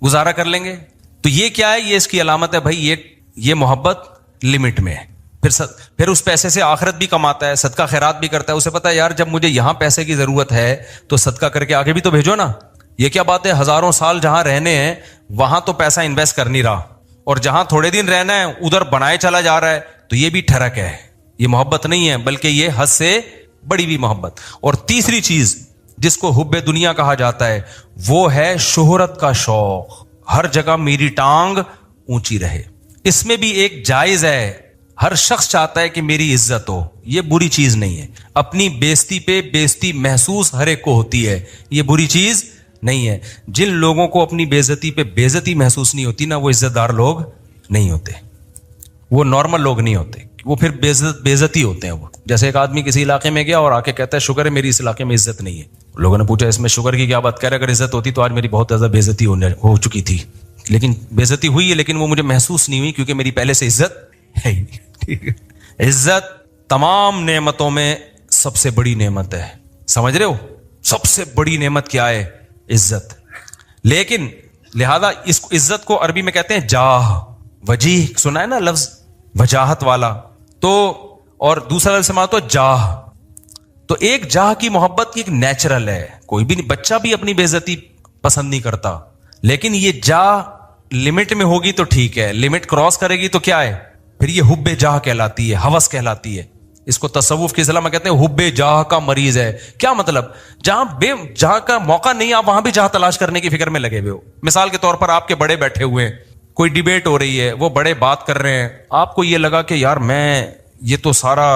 گزارا کر لیں گے. تو یہ کیا ہے؟ یہ اس کی علامت ہے بھائی, یہ محبت لمٹ میں ہے. پھر اس پیسے سے آخرت بھی کماتا ہے, صدقہ خیرات بھی کرتا ہے. اسے پتا ہے یار جب مجھے یہاں پیسے کی ضرورت ہے تو صدقہ کر کے آگے بھی تو بھیجو نا. یہ کیا بات ہے, ہزاروں سال جہاں رہنے ہیں وہاں تو پیسہ انویسٹ کر نہیں رہا, اور جہاں تھوڑے دن رہنا ہے ادھر بنائے چلا جا رہا ہے. تو یہ بھی ٹھرک ہے, یہ محبت نہیں ہے, بلکہ یہ حد سے بڑی ہوئی محبت. اور تیسری چیز جس کو حب دنیا کہا جاتا ہے وہ ہے شہرت کا شوق. ہر جگہ میری ٹانگ اونچی رہے. اس میں بھی ایک جائز ہے, ہر شخص چاہتا ہے کہ میری عزت ہو, یہ بری چیز نہیں ہے. اپنی بےزتی پہ بےزتی محسوس ہر ایک کو ہوتی ہے, یہ بری چیز نہیں ہے. جن لوگوں کو اپنی بےزتی پہ بےزتی محسوس نہیں ہوتی نا, وہ عزت دار لوگ نہیں ہوتے, وہ نارمل لوگ نہیں ہوتے, وہ پھر بےزتی ہوتے ہیں. وہ جیسے ایک آدمی کسی علاقے میں گیا اور آ کے کہتا ہے شکر ہے میری اس علاقے میں عزت نہیں ہے. لوگوں نے پوچھا اس میں شکر کی کیا بات, کہہ رہے اگر عزت ہوتی تو آج میری بہت زیادہ بےزتی ہو چکی تھی, لیکن بےزتی ہوئی ہے لیکن وہ مجھے محسوس نہیں ہوئی کیونکہ میری پہلے سے عزت ہے ہی نہیں. عزت تمام نعمتوں میں سب سے بڑی نعمت ہے, سمجھ رہے ہو؟ سب سے بڑی نعمت کیا ہے؟ عزت. لیکن لہذا اس کو عزت کو عربی میں کہتے ہیں جاہ. وجیح سنا ہے نا لفظ, وجاہت والا. تو اور دوسرا لفظ سماعت تو جاہ. تو ایک جاہ کی محبت کی ایک نیچرل ہے, کوئی بھی بچہ بھی اپنی بے عزتی پسند نہیں کرتا, لیکن یہ جاہ لمٹ میں ہوگی تو ٹھیک ہے, لمٹ کراس کرے گی تو کیا ہے پھر یہ حب جاہ کہلاتی ہے, ہوس کہلاتی ہے. اس کو تصوف کی اصطلاح میں کہتے ہیں حب جاہ کا مریض ہے. کیا مطلب؟ جہاں کا موقع نہیں آپ وہاں بھی جاہ تلاش کرنے کی فکر میں لگے ہوئے ہو. مثال کے طور پر آپ کے بڑے بیٹھے ہوئے ہیں, کوئی ڈیبیٹ ہو رہی ہے, وہ بڑے بات کر رہے ہیں, آپ کو یہ لگا کہ یار میں یہ تو سارا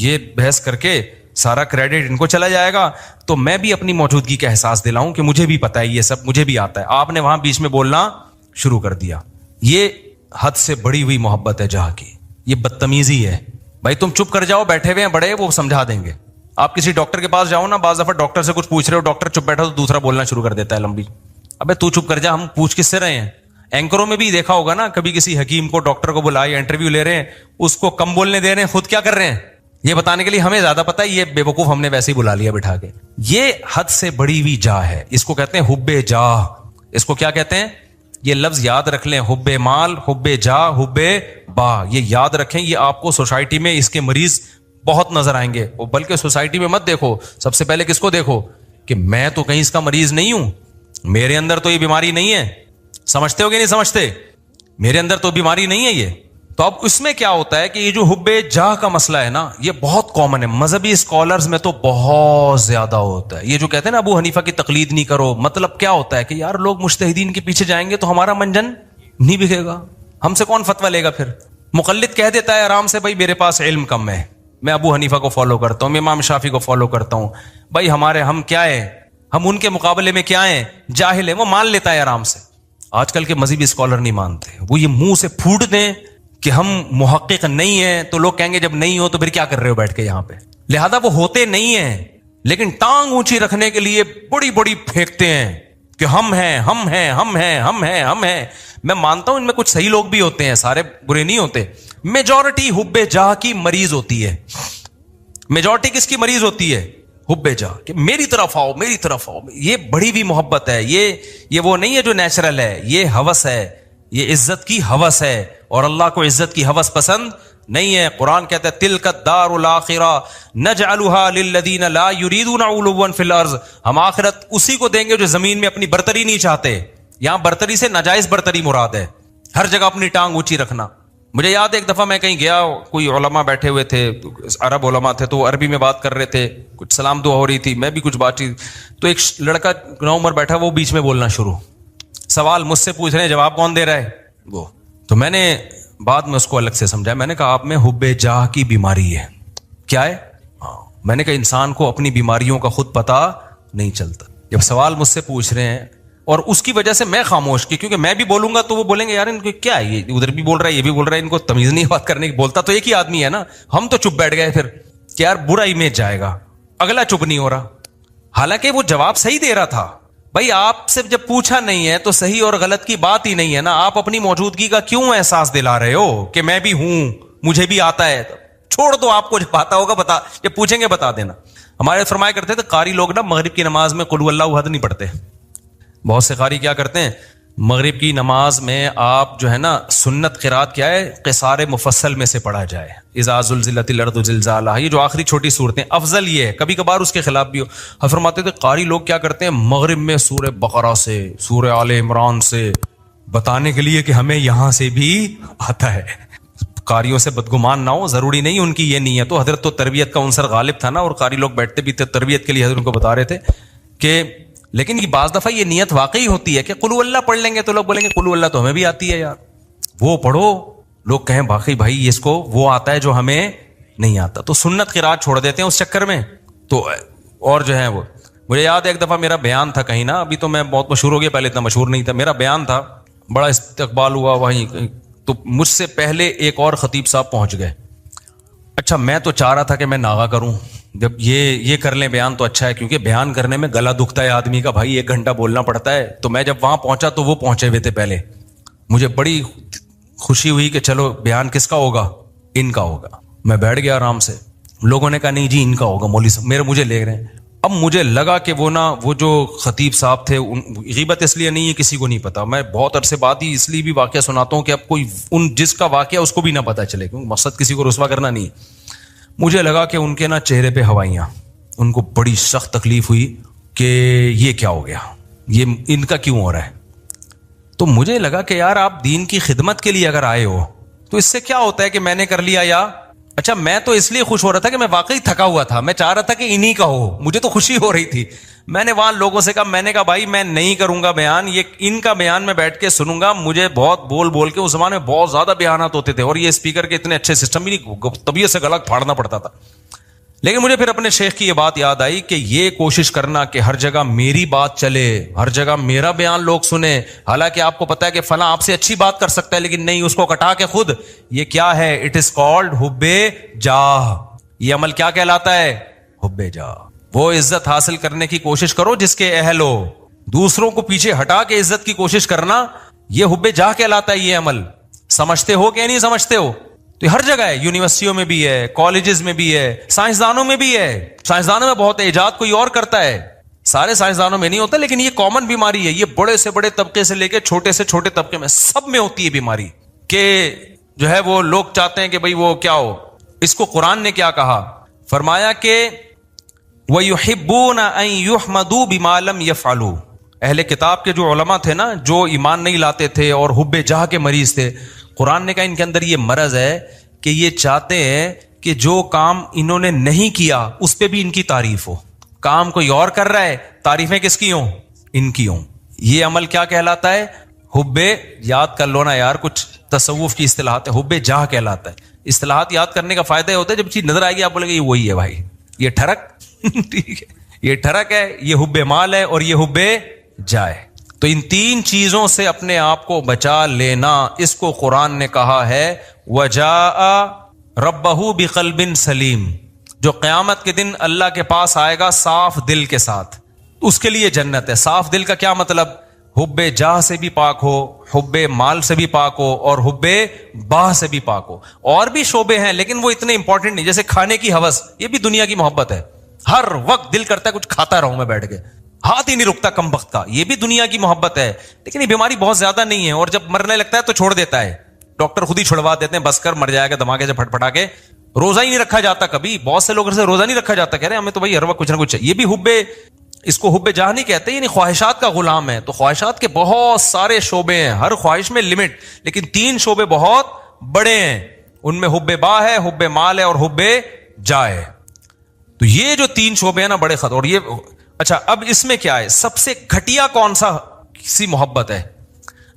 یہ بحث کر کے سارا کریڈٹ ان کو چلا جائے گا, تو میں بھی اپنی موجودگی کا احساس دلاؤں کہ مجھے بھی پتا ہے یہ سب, مجھے بھی آتا ہے. آپ نے وہاں بیچ میں بولنا شروع کر دیا. یہ حد سے بڑی ہوئی محبت ہے جہاں کی, یہ بدتمیزی ہے. بھائی تم چپ کر جاؤ, بیٹھے ہوئے ہیں بڑے, وہ سمجھا دیں گے. آپ کسی ڈاکٹر کے پاس جاؤ نا, بعض دفعہ ڈاکٹر سے کچھ پوچھ رہے ہو, ڈاکٹر چپ بیٹھا تو دوسرا بولنا شروع کر دیتا ہے لمبی. ابے تو چپ کر جا, ہم پوچھ کس سے رہے ہیں؟ اینکروں میں بھی دیکھا ہوگا نا, کبھی کسی حکیم کو ڈاکٹر کو بلایا, انٹرویو لے رہے ہیں, اس کو کم بولنے دے رہے ہیں, خود کیا کر رہے ہیں یہ بتانے کے لیے ہمیں زیادہ پتا ہے, یہ بے وقوف ہم نے ویسے ہی بلا لیا بٹھا کے. یہ حد سے بڑی ہوئی جاہ ہے, اس کو کہتے ہیں حب جاہ. اس کو کیا کہتے ہیں؟ یہ لفظ یاد رکھ لیں, حب مال, حب جاہ, حب با, یہ یاد رکھیں. یہ آپ کو سوسائٹی میں اس کے مریض بہت نظر آئیں گے. بلکہ سوسائٹی میں مت دیکھو, سب سے پہلے کس کو دیکھو کہ میں تو کہیں اس کا مریض نہیں ہوں, میرے اندر تو یہ بیماری نہیں ہے. سمجھتے ہو کہ نہیں سمجھتے؟ میرے اندر تو بیماری نہیں ہے یہ. تو اب اس میں کیا ہوتا ہے کہ یہ جو حب جاہ کا مسئلہ ہے نا, یہ بہت کامن ہے. مذہبی اسکالرز میں تو بہت زیادہ ہوتا ہے. یہ جو کہتے ہیں نا ابو حنیفہ کی تقلید نہیں کرو, مطلب کیا ہوتا ہے کہ یار لوگ مجتہدین کے پیچھے جائیں گے تو ہمارا منجن نہیں بکے گا, ہم سے کون فتویٰ لے گا. پھر مقلد کہہ دیتا ہے آرام سے, بھائی میرے پاس علم کم ہے, میں ابو حنیفہ کو فالو کرتا ہوں, میں امام شافعی کو فالو کرتا ہوں, بھائی ہم کیا ہے, ہم ان کے مقابلے میں کیا ہیں, جاہل ہیں. وہ مان لیتا ہے آرام سے. آج کل کے مذہبی اسکالر نہیں مانتے, وہ یہ منہ سے پھوٹ دیں کہ ہم محقق نہیں ہیں, تو لوگ کہیں گے جب نہیں ہو تو پھر کیا کر رہے ہو بیٹھ کے یہاں پہ. لہذا وہ ہوتے نہیں ہیں, لیکن ٹانگ اونچی رکھنے کے لیے بڑی بڑی پھینکتے ہیں کہ ہم ہیں, ہم ہیں, ہم ہیں, ہم ہیں, ہم ہیں. میں مانتا ہوں ان میں کچھ صحیح لوگ بھی ہوتے ہیں, سارے برے نہیں ہوتے. میجورٹی حب جاہ کی مریض ہوتی ہے. میجورٹی کس کی مریض ہوتی ہے؟ حب جاہ, کہ میری طرف آؤ, میری طرف آؤ. یہ بڑی بھی محبت ہے, یہ وہ نہیں ہے جو نیچرل ہے, یہ ہوس ہے, یہ عزت کی ہوس ہے. اور اللہ کو عزت کی ہوس پسند نہیں ہے. قرآن کہتا ہے تلک الدار الاخرہ نجعلها للذین لا یریدون علوا فی الارض, ہم آخرت اسی کو دیں گے جو زمین میں اپنی برتری نہیں چاہتے. یہاں برتری سے ناجائز برتری مراد ہے, ہر جگہ اپنی ٹانگ اونچی رکھنا. مجھے یاد ہے ایک دفعہ میں کہیں گیا, کوئی علماء بیٹھے ہوئے تھے, عرب علماء تھے, تو وہ عربی میں بات کر رہے تھے, کچھ سلام دعا ہو رہی تھی, میں بھی کچھ بات چیت, تو ایک لڑکا نو عمر بیٹھا, وہ بیچ میں بولنا شروع, سوال مجھ سے پوچھ رہے ہیں, جواب کون دے رہا ہے وہ. تو میں نے بعد میں اس کو الگ سے سمجھا, میں نے کہا آپ میں حب جاہ کی بیماری ہے. کیا ہے؟ میں نے کہا انسان کو اپنی بیماریوں کا خود پتہ نہیں چلتا. جب سوال مجھ سے پوچھ رہے ہیں اور اس کی وجہ سے میں خاموش کی, کیونکہ میں بھی بولوں گا تو وہ بولیں گے یار ان کو کیا ہے, یہ ادھر بھی بول رہا ہے یہ بھی بول رہا ہے, ان کو تمیز نہیں بات کرنے کی, بولتا تو ایک ہی آدمی ہے نا. ہم تو چپ بیٹھ گئے پھر کہ یار برا امیج جائے گا, اگلا چپ نہیں ہو رہا, حالانکہ وہ جواب صحیح دے رہا تھا. بھائی آپ سے جب پوچھا نہیں ہے تو صحیح اور غلط کی بات ہی نہیں ہے نا, آپ اپنی موجودگی کا کیوں احساس دلا رہے ہو کہ میں بھی ہوں, مجھے بھی آتا ہے. چھوڑ دو, آپ کو جب آتا ہوگا بتا, جب پوچھیں گے بتا دینا. ہمارے فرمایا کرتے تھے قاری لوگ نا مغرب کی نماز میں قل هو اللہ احد نہیں پڑھتے. بہت سے قاری کیا کرتے ہیں مغرب کی نماز میں, آپ جو ہے نا سنت قرات کیا ہے, قصار مفصل میں سے پڑھا جائے, اذا زلزلت الارض زلزالہا, یہ جو آخری چھوٹی صورتیں, افضل یہ ہے, کبھی کبھار اس کے خلاف بھی ہو. فرماتے تھے قاری لوگ کیا کرتے ہیں مغرب میں سورہ بقرہ سے, سورہ آل عمران سے, بتانے کے لیے کہ ہمیں یہاں سے بھی آتا ہے. قاریوں سے بدگمان نہ ہو, ضروری نہیں ان کی یہ نیت تو, حضرت تو تربیت کا عنصر غالب تھا نا, اور قاری لوگ بیٹھتے بھی تھے تربیت کے لیے, حضرت ان کو بتا رہے تھے کہ, لیکن یہ بعض دفعہ یہ نیت واقعی ہوتی ہے کہ قل اللہ پڑھ لیں گے تو لوگ بولیں گے قل اللہ تو ہمیں بھی آتی ہے یار, وہ پڑھو. لوگ کہیں باقی بھائی اس کو وہ آتا ہے جو ہمیں نہیں آتا, تو سنت قرات چھوڑ دیتے ہیں اس چکر میں. تو اور جو ہے وہ, مجھے یاد ہے ایک دفعہ میرا بیان تھا کہیں نا, ابھی تو میں بہت مشہور ہو گیا, پہلے اتنا مشہور نہیں تھا, میرا بیان تھا, بڑا استقبال ہوا وہیں, تو مجھ سے پہلے ایک اور خطیب صاحب پہنچ گئے. اچھا میں تو چاہ رہا تھا کہ میں ناغا کروں, جب یہ کر لیں بیان تو اچھا ہے, کیونکہ بیان کرنے میں گلا دکھتا ہے آدمی کا, بھائی 1 گھنٹہ بولنا پڑتا ہے. تو میں جب وہاں پہنچا تو وہ پہنچے ہوئے تھے پہلے, مجھے بڑی خوشی ہوئی کہ چلو بیان کس کا ہوگا, ان کا ہوگا. میں بیٹھ گیا آرام سے, لوگوں نے کہا نہیں جی ان کا ہوگا مولوی صاحب, مجھے لے رہے ہیں. اب مجھے لگا کہ وہ جو خطیب صاحب تھے, غیبت اس لیے نہیں ہے کسی کو نہیں پتا, میں بہت عرصے بعد ہی اس لیے بھی واقعہ سناتا ہوں کہ اب کوئی جس کا واقعہ اس کو بھی نہ پتا چلے, کیونکہ مقصد کسی کو رسوا کرنا نہیں. مجھے لگا کہ ان کے نا چہرے پہ ہوائیاں, ان کو بڑی سخت تکلیف ہوئی کہ یہ کیا ہو گیا, یہ ان کا کیوں ہو رہا ہے. تو مجھے لگا کہ یار آپ دین کی خدمت کے لیے اگر آئے ہو تو اس سے کیا ہوتا ہے کہ میں نے کر لیا, یا اچھا میں تو اس لیے خوش ہو رہا تھا کہ میں واقعی تھکا ہوا تھا, میں چاہ رہا تھا کہ انہی کا ہو, مجھے تو خوشی ہو رہی تھی. میں نے وہاں لوگوں سے کہا, میں نے کہا بھائی میں نہیں کروں گا بیان, یہ ان کا بیان میں بیٹھ کے سنوں گا. مجھے بہت بول کے, اس زمانے میں بہت زیادہ بیانات ہوتے تھے اور یہ اسپیکر کے اتنے اچھے سسٹم بھی نہیں, طبیعت سے گلا پھاڑنا پڑتا تھا. لیکن مجھے پھر اپنے شیخ کی یہ بات یاد آئی کہ یہ کوشش کرنا کہ ہر جگہ میری بات چلے, ہر جگہ میرا بیان لوگ سنیں, حالانکہ آپ کو پتا ہے کہ فلاں آپ سے اچھی بات کر سکتا ہے لیکن نہیں, اس کو کٹا کے خود, یہ کیا ہے, اٹ از کالڈ حب جاہ. یہ عمل کیا کہلاتا ہے, حب جاہ. وہ عزت حاصل کرنے کی کوشش کرو جس کے اہل ہو, دوسروں کو پیچھے ہٹا کے عزت کی کوشش کرنا, یہ حب جاہ کہلاتا ہے. یہ عمل سمجھتے ہو کہ نہیں سمجھتے ہو؟ تو ہر جگہ ہے, یونیورسٹیوں میں بھی ہے, کالجز میں بھی ہے, سائنسدانوں میں بھی ہے. سائنسدانوں میں بہت ایجاد کوئی اور کرتا ہے, سارے سائنسدانوں میں نہیں ہوتا, لیکن یہ کامن بیماری ہے. یہ بڑے سے بڑے طبقے سے لے کے چھوٹے سے چھوٹے طبقے میں سب میں ہوتی ہے بیماری, کہ جو ہے وہ لوگ چاہتے ہیں کہ بھئی وہ کیا ہو. اس کو قرآن نے کیا کہا, فرمایا کہ وَيُحِبُّونَ أَن يُحْمَدُوا بِمَا لَمْ يَفْعَلُوا. اہل کتاب کے جو علماء تھے نا, جو ایمان نہیں لاتے تھے اور حب جاہ کے مریض تھے, قرآن نے کہا ان کے اندر یہ مرض ہے کہ یہ چاہتے ہیں کہ جو کام انہوں نے نہیں کیا اس پہ بھی ان کی تعریف ہو. کام کوئی اور کر رہا ہے, تعریفیں کس کی ہوں, ان کی ہوں. یہ عمل کیا کہلاتا ہے, حب, یاد کر لو نا یار, کچھ تصوف کی اصطلاحات ہے, حب جاہ کہلاتا ہے. اصطلاحات یاد کرنے کا فائدہ یہ ہوتا ہے جب چیز نظر آئے گی آپ بولیں گے یہ وہی ہے بھائی, یہ ٹھڑک ٹھیک ہے, یہ ٹھڑک ہے, یہ حب مال ہے اور یہ حب جائے. تو ان 3 چیزوں سے اپنے آپ کو بچا لینا, اس کو قرآن نے کہا ہے وَجَاءَ رَبَّهُ بِقَلْبٍ سَلِيمٍ. جو قیامت کے دن اللہ کے پاس آئے گا صاف دل کے ساتھ, اس کے لیے جنت ہے. صاف دل کا کیا مطلب, حب جاہ سے بھی پاک ہو, حب مال سے بھی پاک ہو اور حب باہ سے بھی پاک ہو. اور بھی شعبے ہیں لیکن وہ اتنے امپورٹنٹ نہیں, جیسے کھانے کی ہوس, یہ بھی دنیا کی محبت ہے. ہر وقت دل کرتا ہے کچھ کھاتا رہوں میں بیٹھ کے, ہاتھ ہی نہیں رکتا کم وقت کا, یہ بھی دنیا کی محبت ہے. لیکن یہ بیماری بہت زیادہ نہیں ہے, اور جب مرنے لگتا ہے تو چھوڑ دیتا ہے. डॉक्टर खुद ही छुड़वा देते हैं, बस कर मर जाएगा धमाके से फटफटा के। रोजा ही नहीं रखा जाता कभी, बहुत से लोगों से रोजा नहीं रखा जाता, कह रहे हैं हमें तो भाई हर वक्त कुछ ना कुछ। ये भी हुब्बे, इसको हुब्बे जाह नहीं कहते, यानी ख्वाहिशात का गुलाम है। तो ख्वाहिशात के बहुत सारे शोबे हैं, हर ख्वाहिश में लिमिट, लेकिन 3 शोबे बहुत बड़े हैं। उनमें हुब्बे बा है, हुब्बे माल है और हुब्बे जा है। तो ये जो 3 शोबे हैं ना बड़े खत। और ये अच्छा, अब इसमें क्या है, सबसे घटिया कौन सा सी मोहब्बत है?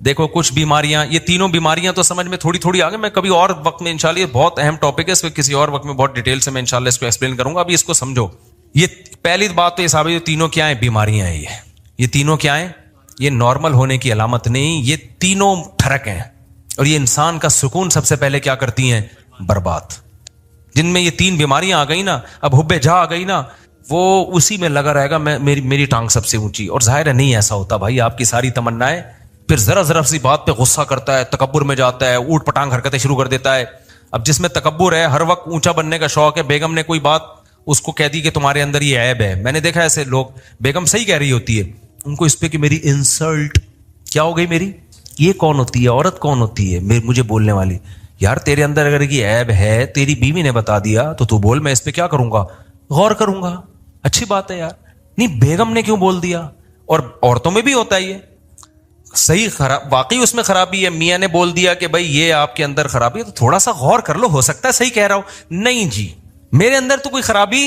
देखो कुछ बीमारियां, ये तीनों बीमारियां तो समझ में थोड़ी थोड़ी आ गई, मैं कभी और वक्त में इंशाल्लाह, ये बहुत अहम टॉपिक है, इसको किसी और वक्त में बहुत डिटेल से मैं इंशाल्लाह इसको एक्सप्लेन करूंगा। अभी इसको समझो। ये पहली बात तो ये साहब, ये तीनों क्या है? बीमारियां हैं। ये तीनों क्या है? ये नॉर्मल होने की अलामत नहीं, ये तीनों ठरक हैं। और ये इंसान का सुकून सबसे पहले क्या करती हैं? बर्बाद। जिनमें ये 3 बीमारियां आ गई ना, अब हुब्बे जा आ गई ना, वो उसी में लगा रहेगा, मेरी टांग सबसे ऊंची। और जाहिर है नहीं ऐसा होता भाई, आपकी सारी तमन्नाएं, फिर जरा सी बात पे गुस्सा करता है, तकब्बुर में जाता है, ऊट पटांग हरकतें शुरू कर देता है। अब जिसमें तकब्बुर है, हर वक्त ऊंचा बनने का शौक है, बेगम ने कोई बात उसको कह दी कि तुम्हारे अंदर ये ऐब है। मैंने देखा ऐसे लोग, बेगम सही कह रही होती है, उनको इस पे कि मेरी इंसल्ट क्या हो गई, मेरी ये कौन होती है, औरत कौन होती है मुझे बोलने वाली? यार तेरे अंदर अगर ये ऐब है, तेरी बीवी ने बता दिया तो तू बोल, मैं इस पे क्या करूंगा? गौर करूंगा। अच्छी बात है यार। नहीं, बेगम ने क्यों बोल दिया? और औरतों में भी होता है ये सही खराब, वाकई उसमें खराबी है, मियां ने बोल दिया कि भाई ये आपके अंदर खराबी है, तो थोड़ा सा गौर कर लो, हो सकता है सही कह रहा हूं। नहीं जी, मेरे अंदर तो कोई खराबी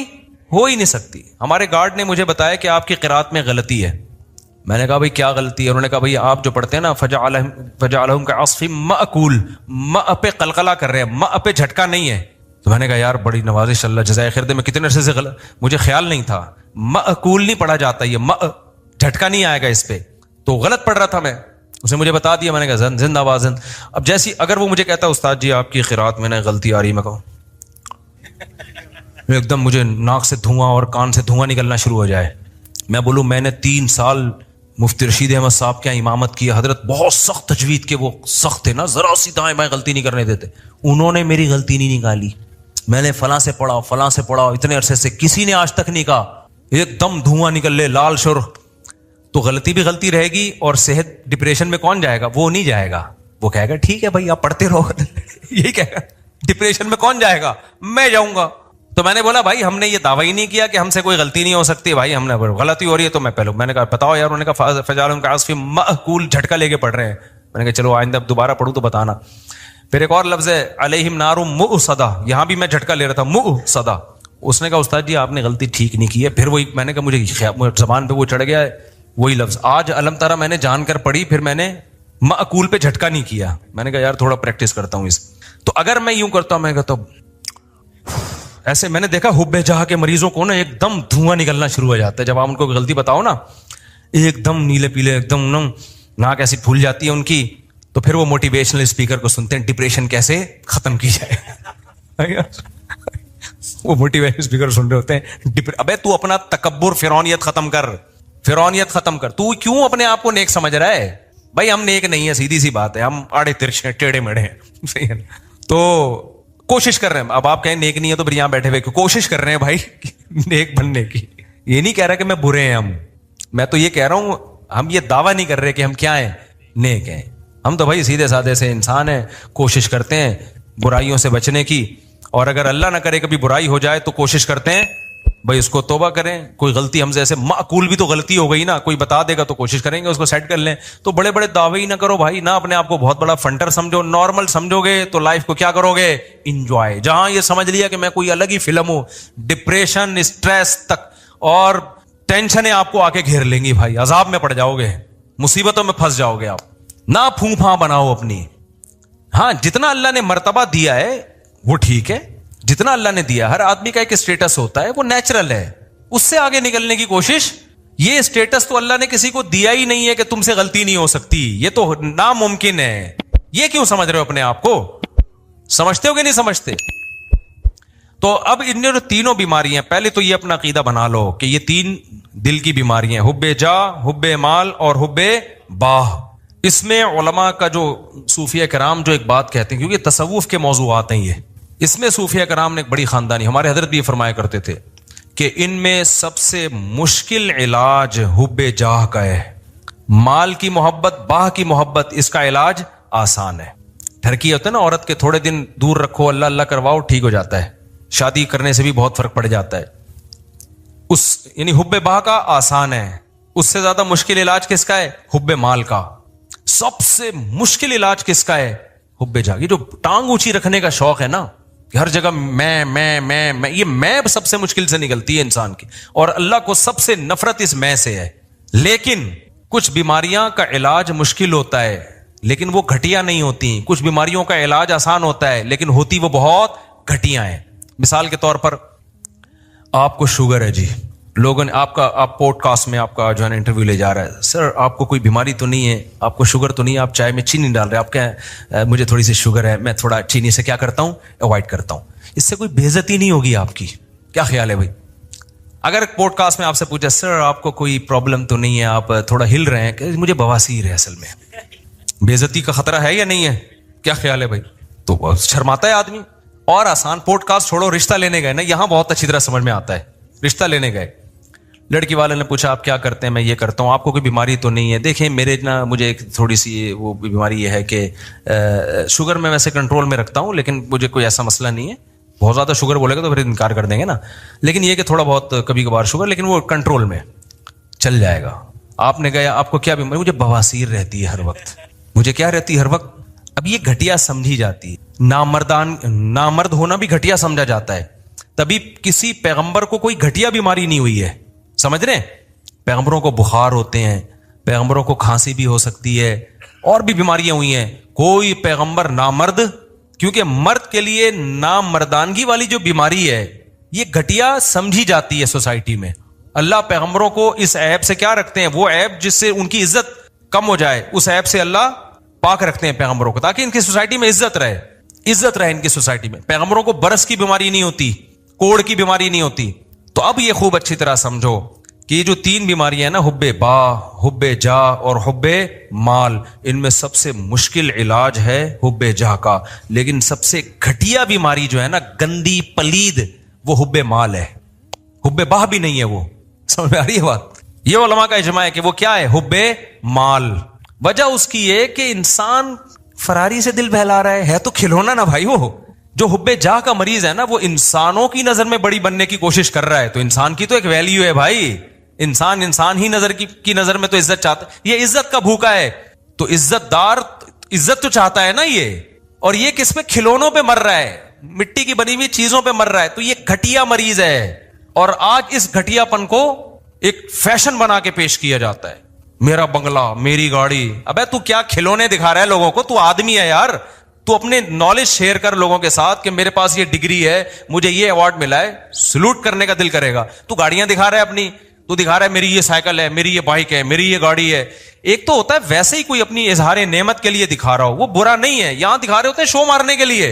हो ही नहीं सकती। हमारे गार्ड ने मुझे बताया कि आपकी क़िरात में गलती है। मैंने कहा भाई क्या गलती है? उन्होंने कहा भाई आप जो पढ़ते हैं ना, फजअलहुम कअस्फिम मअकूल, म पे कलकला कर रहे हैं, म पे झटका नहीं है। तो मैंने कहा यार बड़ी नवाजिश, अल्लाह जज़ाए खैर दे, मैं कितने अरसे से मुझे ख्याल नहीं था, मअकूल नहीं पढ़ा जाता, ये म झटका नहीं आएगा इस पे, तो गलत पढ़ रहा था मैं। उसने मुझे बता दिया, मैंने कहा जिंदाबाद जिंद। अब जैसी अगर वो मुझे कहता उस्ताद जी आपकी क़िरात में ना गलती आ रही, मैं कहूँ एकदम मुझे नाक से धुआं और कान से धुआं निकलना शुरू हो जाए, मैं बोलूँ मैंने 3 साल मुफ्ती रशीद अहमद साहब क्या इमामत की, हजरत बहुत सख्त तजवीद के, वो सख्त थे ना, जरा सी दाएं बाएं गलती नहीं करने देते, उन्होंने मेरी गलती नहीं निकाली। मैंने फलां से पढ़ा इतने अरसे से, किसी ने आज तक नहीं कहा, एकदम धुआं निकल ले, लाल शुर। तो गलती भी गलती रहेगी, और सेहत डिप्रेशन में कौन जाएगा? वो नहीं जाएगा, वो कहेगा ठीक है भाई आप पढ़ते रहो यही कहेगा। डिप्रेशन में कौन जाएगा? मैं जाऊंगा। तो मैंने बोला भाई हमने ये दावा ही नहीं किया कि हमसे कोई गलती नहीं हो सकती, भाई हमने गलती हो रही है तो मैंने कहा बताओ यार। उन्होंने कहा फजालुम कअस्फिम मअकूल, झटका लेके पढ़ रहे हैं। मैंने कहा चलो आइंदा दोबारा पढ़ूं तो बताना। फिर एक और लफ्ज है अलैहिम नारुम मुअसदा, यहां भी मैं झटका ले रहा था, मुअसदा। उसने कहा उस्ताद जी आपने गलती ठीक नहीं की है। फिर वही मैंने कहा मुझे जबान पे वो चढ़ गया है वही लफ्ज। आज अलम तारा मैंने जानकर पढ़ी, फिर मैंने मअकूल पे झटका नहीं किया। मैंने कहा यार थोड़ा प्रैक्टिस करता हूं इस। तो अगर मैं यूं करता हूं, मैं कहता ऐसे, मैंने देखा हुब्बे जहा के मरीजों को ना एकदम धुआं निकलना शुरू हो जाता है जब आप उनको गलती बताओ ना, एकदम नीले पीले, एकदम नाक ऐसी फूल जाती है उनकी। तो फिर वो मोटिवेशनल स्पीकर को सुनते हैं, डिप्रेशन कैसे खत्म की जाए वो मोटिवेशनल स्पीकर सुन रहे होते हैं, अबे तू अपना तकब्बुर फिरौनियत खत्म कर, तू क्यों अपने आप को नेक समझ रहा है? भाई हम नेक नहीं है, सीधी सी बात है, हम आड़े तिरछे टेढ़े मेढ़े हैं, सही है। तो कोशिश कर रहे हैं। अब आप कहें नेक नहीं है तो फिर यहां बैठे हुए कोशिश कर रहे हैं भाई नेक बनने की। ये नहीं कह रहा कि मैं बुरे हैं हम, मैं तो ये कह रहा हूं हम ये दावा नहीं कर रहे कि हम क्या हैं, नेक हैं। हम तो भाई सीधे साधे से इंसान हैं, कोशिश करते हैं बुराइयों से बचने की, और अगर अल्लाह ना करे कभी बुराई हो जाए तो कोशिश करते हैं भाई उसको तौबा करें। कोई गलती हमसे ऐसे माकूल भी तो गलती हो गई ना, कोई बता देगा तो कोशिश करेंगे उसको सेट कर लें। तो बड़े बड़े दावे ही ना करो भाई, ना अपने आप को बहुत बड़ा फंटर समझो। नॉर्मल समझोगे तो लाइफ को क्या करोगे, इंजॉय। जहां ये समझ लिया कि मैं कोई अलग ही फिल्म हूं, डिप्रेशन, स्ट्रेस तक और टेंशनें आपको आके घेर लेंगी भाई, अजाब में पड़ जाओगे, मुसीबतों में फंस जाओगे आप। ना फूंफा बनाओ अपनी। हाँ, जितना अल्लाह ने मर्तबा दिया है वो ठीक है, जितना अल्लाह ने दिया, हर आदमी का एक स्टेटस होता है, वो नेचुरल है, उससे आगे निकलने की कोशिश। ये स्टेटस तो अल्लाह ने किसी को दिया ही नहीं है कि तुमसे गलती नहीं हो सकती, ये तो नामुमकिन है। ये क्यों समझ रहे हो अपने आप को? समझते हो कि नहीं समझते? तो अब इन जो तीनों बीमारियां, पहले तो ये अपना अकीदा बना लो कि ये 3 दिल की बीमारियां, हुब्बे जा, हुब्बे माल और हुब्बे बाह। इसमें उलमा का जो सूफिया कराम जो एक बात कहते हैं, क्योंकि तसव्वुफ के मौज़ूआत हैं ये, इसमें सूफिया कराम ने एक बड़ी खानदानी, हमारे हजरत भी फरमाया करते थे कि इनमें सबसे मुश्किल इलाज हुब्बे जाह का है। माल की मोहब्बत, बाह की मोहब्बत, इसका इलाज आसान है। ठरकी होता है ना औरत के, थोड़े दिन दूर रखो, अल्लाह अल्लाह करवाओ, ठीक हो जाता है। शादी करने से भी बहुत फर्क पड़ जाता है। उस यानी हुब्बे बाह का आसान है, उससे ज्यादा मुश्किल इलाज किसका है? हुब्बे माल का। सबसे मुश्किल इलाज किसका है? हुब्बे जाह। ये जो टांग ऊंची रखने का शौक है ना, कि हर जगह मैं, ये मैं सबसे मुश्किल से निकलती है इंसान की, और अल्लाह को सबसे नफरत इस मैं से है। लेकिन कुछ बीमारियां का इलाज मुश्किल होता है, लेकिन वो घटिया नहीं होती। कुछ बीमारियों का इलाज आसान होता है, लेकिन होती वो बहुत घटिया है। मिसाल के तौर पर आपको शुगर है जी, लोगों ने आप पॉडकास्ट में आपका जो है ना इंटरव्यू ले जा रहा है, सर आपको कोई बीमारी तो नहीं है, आपको शुगर तो नहीं है, आप चाय में चीनी डाल रहे हैं, आप क्या मुझे थोड़ी सी शुगर है, मैं थोड़ा चीनी से क्या करता हूं, अवॉइड करता हूं। इससे कोई बेइज्जती नहीं होगी आपकी। क्या ख्याल है भाई? अगर पॉडकास्ट में आपसे पूछा, सर आपको कोई प्रॉब्लम तो नहीं है, आप थोड़ा हिल रहे हैं, कि मुझे बवासीर है, असल में बेइज्जती का खतरा है या नहीं है? क्या ख्याल है भाई? तो शर्माता है आदमी। और आसान, पॉडकास्ट छोड़ो, रिश्ता लेने गए ना, यहां बहुत अच्छी तरह समझ में आता है। रिश्ता लेने गए, लड़की वाले ने पूछा आप क्या करते हैं? मैं ये करता हूं। आपको कोई बीमारी तो नहीं है? देखें मेरे ना, मुझे एक थोड़ी सी वो बीमारी ये है कि शुगर में वैसे कंट्रोल में रखता हूं, लेकिन मुझे कोई ऐसा मसला नहीं है। बहुत ज्यादा शुगर बोलेगा तो फिर इनकार कर देंगे ना, लेकिन ये कि थोड़ा बहुत कभी कभार शुगर, लेकिन वो कंट्रोल में चल जाएगा। आपने गया, आपको क्या बीमारी? मुझे बवासीर रहती है हर वक्त। मुझे क्या रहती है हर वक्त? अब ये घटिया समझी जाती है। नामर्द होना भी घटिया समझा जाता है। तभी किसी पैगंबर को कोई घटिया बीमारी नहीं हुई है, समझ रहे? पैगंबरों को बुखार होते हैं, पैगंबरों को खांसी भी हो सकती है, और भी बीमारियां हुई हैं। कोई पैगंबर नामर्द, क्योंकि मर्द के लिए नामर्दानगी वाली जो बीमारी है ये घटिया समझी जाती है सोसाइटी में। अल्लाह पैगंबरों को इस ऐब से क्या रखते हैं? वो ऐब जिससे उनकी इज्जत कम हो जाए, उस ऐब से अल्लाह पाक रखते हैं पैगंबरों को, ताकि इनकी सोसाइटी में इज्जत रहे इनकी सोसाइटी में। पैगंबरों को बरस की बीमारी नहीं होती, कोड़ की बीमारी नहीं होती। तो अब ये खूब अच्छी तरह समझो कि ये जो 3 बीमारियां हैं ना, हुब्बे बा, हुब्बे जा और हुब्बे माल, इनमें सबसे मुश्किल इलाज है हुब्बे जा का। लेकिन सबसे घटिया बीमारी जो है ना, गंदी पलीद, वो हुब्बे माल है। हुब्बे बाह भी नहीं है वो। समझ में आ रही है बात? ये उलमा का इजमा है कि वो क्या है? हुब्बे माल। वजह उसकी है कि इंसान फरारी से दिल बहला रहा है तो खिलौना ना भाई। वो जो हुब्बे जाह का मरीज है ना, वो इंसानों की नजर में बड़ी बनने की कोशिश कर रहा है। तो इंसान की तो एक वैल्यू है भाई, इंसान ही नजर की नजर में तो इज्जत चाहता है। ये इज्जत का भूखा है, तो इज्जतदार इज्जत तो चाहता है ना ये। और ये किस पे? खिलौनों पे मर रहा है, मिट्टी की बनी हुई चीजों पे मर रहा है। तो ये घटिया मरीज है, और आज इस घटियापन को एक फैशन बना के पेश किया जाता है। मेरा बंगला, मेरी गाड़ी। अबे तू क्या खिलौने दिखा रहा है लोगों को? तू आदमी है यार। तू अपने नॉलेज शेयर कर लोगों के साथ कि मेरे पास ये डिग्री है, मुझे ये अवार्ड मिला है, सलूट करने का दिल करेगा। तू गाड़ियां दिखा रहा है अपनी, तू दिखा रहा है मेरी ये साइकिल है, मेरी ये बाइक है, मेरी ये गाड़ी है। एक तो होता है वैसे ही कोई अपनी इजहार नेमत के लिए दिखा रहा हो, वो बुरा नहीं है। यहां दिखा रहे होते हैं शो मारने के लिए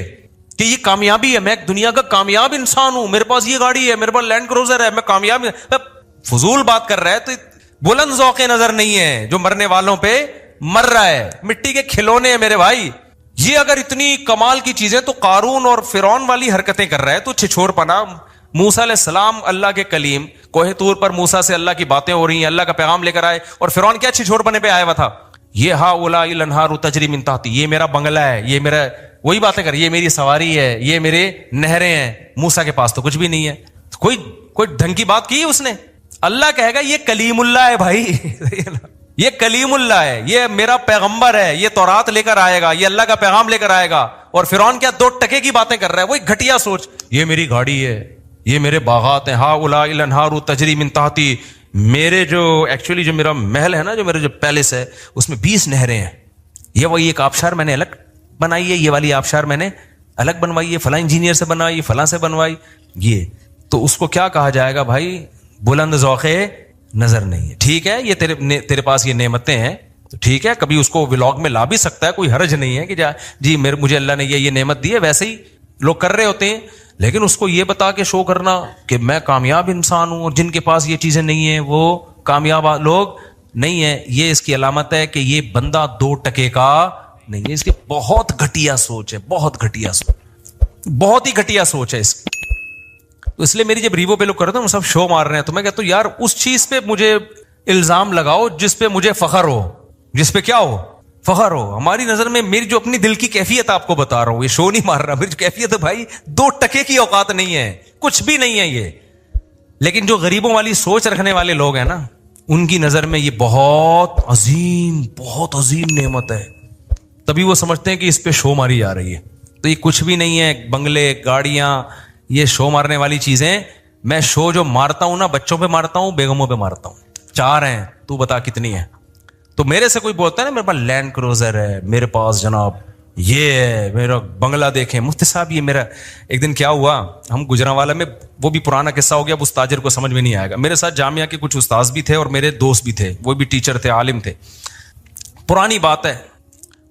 कि ये कामयाबी है, मैं दुनिया का कामयाब इंसान हूं, मेरे पास ये गाड़ी है, मेरे पास लैंड क्रूजर है, मैं कामयाब। फजूल बात कर रहा है। तो बुलंद ज़ौक़े नजर नहीं है जो मरने वालों पे मर रहा है। मिट्टी के खिलौने हैं मेरे भाई। ये अगर इतनी कमाल की चीजें, तो कारून और फिरौन वाली हरकतें कर रहा है तो छिछोरपना। मूसा अलैहिस्सलाम अल्लाह के कलीम, कोहे तूर पर मूसा से अल्लाह की बातें हो रही हैं, अल्लाह का पैगाम लेकर आए, और फिरौन क्या छिछोरपने पे आया हुआ था? ये हा उलाइल अन्हारु तजरी मिन तहती, ये मेरा बंगला है, ये मेरा, वही बातें कर, ये मेरी सवारी है, ये मेरे नहरें हैं। मूसा के पास तो कुछ भी नहीं है। कोई ढंग की बात की उसने? अल्लाह कहेगा ये कलीमुल्लाह है भाई। ये कलीमुल्लाह है, ये मेरा पैगंबर है, ये तौरात लेकर आएगा, ये अल्लाह का पैगाम लेकर आएगा। और फिरौन क्या 2 टके की बातें कर रहा है? वही घटिया सोच, ये मेरी गाड़ी है, ये मेरे बागात हैं, हा उलाइल अन्हारु तजरी मिन तहती। मेरे जो एक्चुअली जो मेरा महल है ना, जो मेरा जो पैलेस है, उसमें 20 नहरें हैं। ये वही एक आबशार मैंने अलग बनाई है, ये वाली आबशार मैंने अलग बनवाई है, फला इंजीनियर से बनवाई, फला से बनवाई। ये तो उसको क्या कहा जाएगा भाई? बुलंद ज़ौक़े नजर नहीं है। ठीक है, ये तेरे पास ये नेमतें हैं, तो ठीक है, कभी उसको व्लॉग में ला भी सकता है, कोई हर्ज नहीं है कि जी मुझे अल्लाह ने ये नेमत दी है। वैसे ही लोग कर रहे होते हैं, लेकिन उसको ये बता के शो करना कि मैं कामयाब इंसान हूं, और जिनके पास ये चीजें नहीं है वो कामयाब लोग नहीं है। ये इसकी अलामत है कि ये बंदा 2 टके का नहीं है। इसकी बहुत घटिया सोच है, बहुत घटिया सोच, बहुत ही घटिया सोच है इसकी। तो इसलिए मेरी जब रीवो पे लोग करते हैं सब शो मार रहे हैं, तो मैं कहता हूं यार उस चीज पे मुझे इल्जाम लगाओ जिस पे मुझे फखर हो, जिस पे क्या हो, फखर हो। हमारी नजर में मेरी जो अपनी दिल की कैफियत आपको बता रहा हूं, ये शो नहीं मार रहा, मेरी जो कैफियत है भाई 2 टके की औकात नहीं है, कुछ भी नहीं है ये। लेकिन जो गरीबों वाली सोच रखने वाले लोग हैं ना, उनकी नजर में ये बहुत अजीम नेमत है, तभी वो समझते हैं कि इस पे शो मारी जा रही है। तो ये कुछ भी नहीं है, बंगले, गाड़ियां, ये शो मारने वाली चीजें। मैं शो जो मारता हूं ना, बच्चों पे मारता हूं, बेगमों पे मारता हूं। 4 हैं, तू बता कितनी है। तो मेरे से कोई बोलता है ना मेरे पास लैंड क्रूजर है, मेरे पास जनाब ये है, मेरा बंगला देखें। मुफ्ती साहब ये मेरा, एक दिन क्या हुआ, हम गुजरांवाला में, वो भी पुराना किस्सा हो गया, अब उस ताजिर को समझ में नहीं आएगा। मेरे साथ जामिया के कुछ उस्ताद भी थे और मेरे दोस्त भी थे, वो भी टीचर थे, आलिम थे। पुरानी बात है,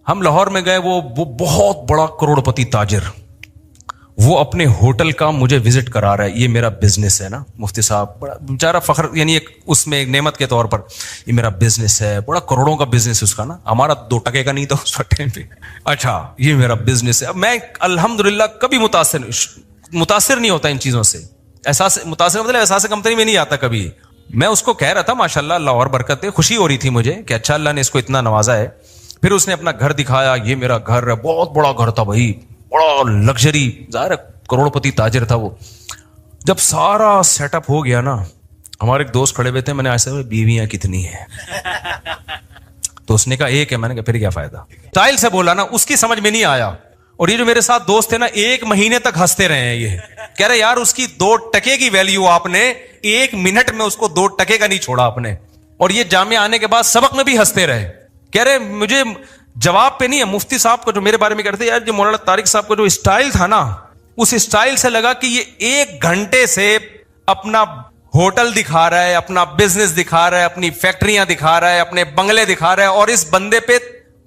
हम लाहौर में गए, वो बहुत बड़ा करोड़पति ताजिर, वो अपने होटल का मुझे विजिट करा रहा है। ये मेरा बिजनेस है ना मुफ्ती साहब, बड़ा बेचारा फख्र, यानी एक उसमें एक नेमत के तौर पर, ये मेरा बिजनेस है, बड़ा करोड़ों का बिजनेस उसका ना, हमारा 2 टके का नहीं था उस टाइम पे। अच्छा ये मेरा बिजनेस है। अब मैं अल्हम्दुलिल्लाह कभी मुतासिर नहीं होता इन चीजों से, एहसास मुतासिर मतलब एहसास कंपनी में नहीं आता कभी। मैं उसको कह रहा था माशाल्लाह अल्लाह और बरकत है, खुशी हो रही थी मुझे कि अच्छा अल्लाह ने इसको इतना नवाजा है। फिर उसने अपना घर दिखाया, ये मेरा घर है, बहुत बड़ा घर था भाई, बड़ा लग्जरी, जाहिर है करोड़पति ताजिर था वो। जब सारा सेटअप हो गया ना, हमारे एक दोस्त खड़े हुए थे, मैंने ऐसे बीवियां कितनी है, तो उसने कहा 1 है। मैंने कहा फिर क्या फायदा, स्टाइल से बोला ना, उसकी समझ में नहीं आया। और ये जो मेरे साथ दोस्त थे ना, 1 महीने तक हंसते रहे हैं। ये कह रहे यार उसकी 2 टके की वैल्यू आपने 1 मिनट में उसको 2 टके का नहीं छोड़ा आपने। और ये जामिया आने के बाद सबक में भी हंसते रहे। कह रहे मुझे जवाब पे नहीं है, मुफ्ती साहब को जो मेरे बारे में करते यार, जो मौलाना तारिक साहब का जो स्टाइल था ना, उस स्टाइल से लगा कि ये 1 घंटे से अपना होटल दिखा रहा है, अपना बिजनेस दिखा रहा है, अपनी फैक्ट्रियां दिखा रहा है, अपने बंगले दिखा रहा है, और इस बंदे पे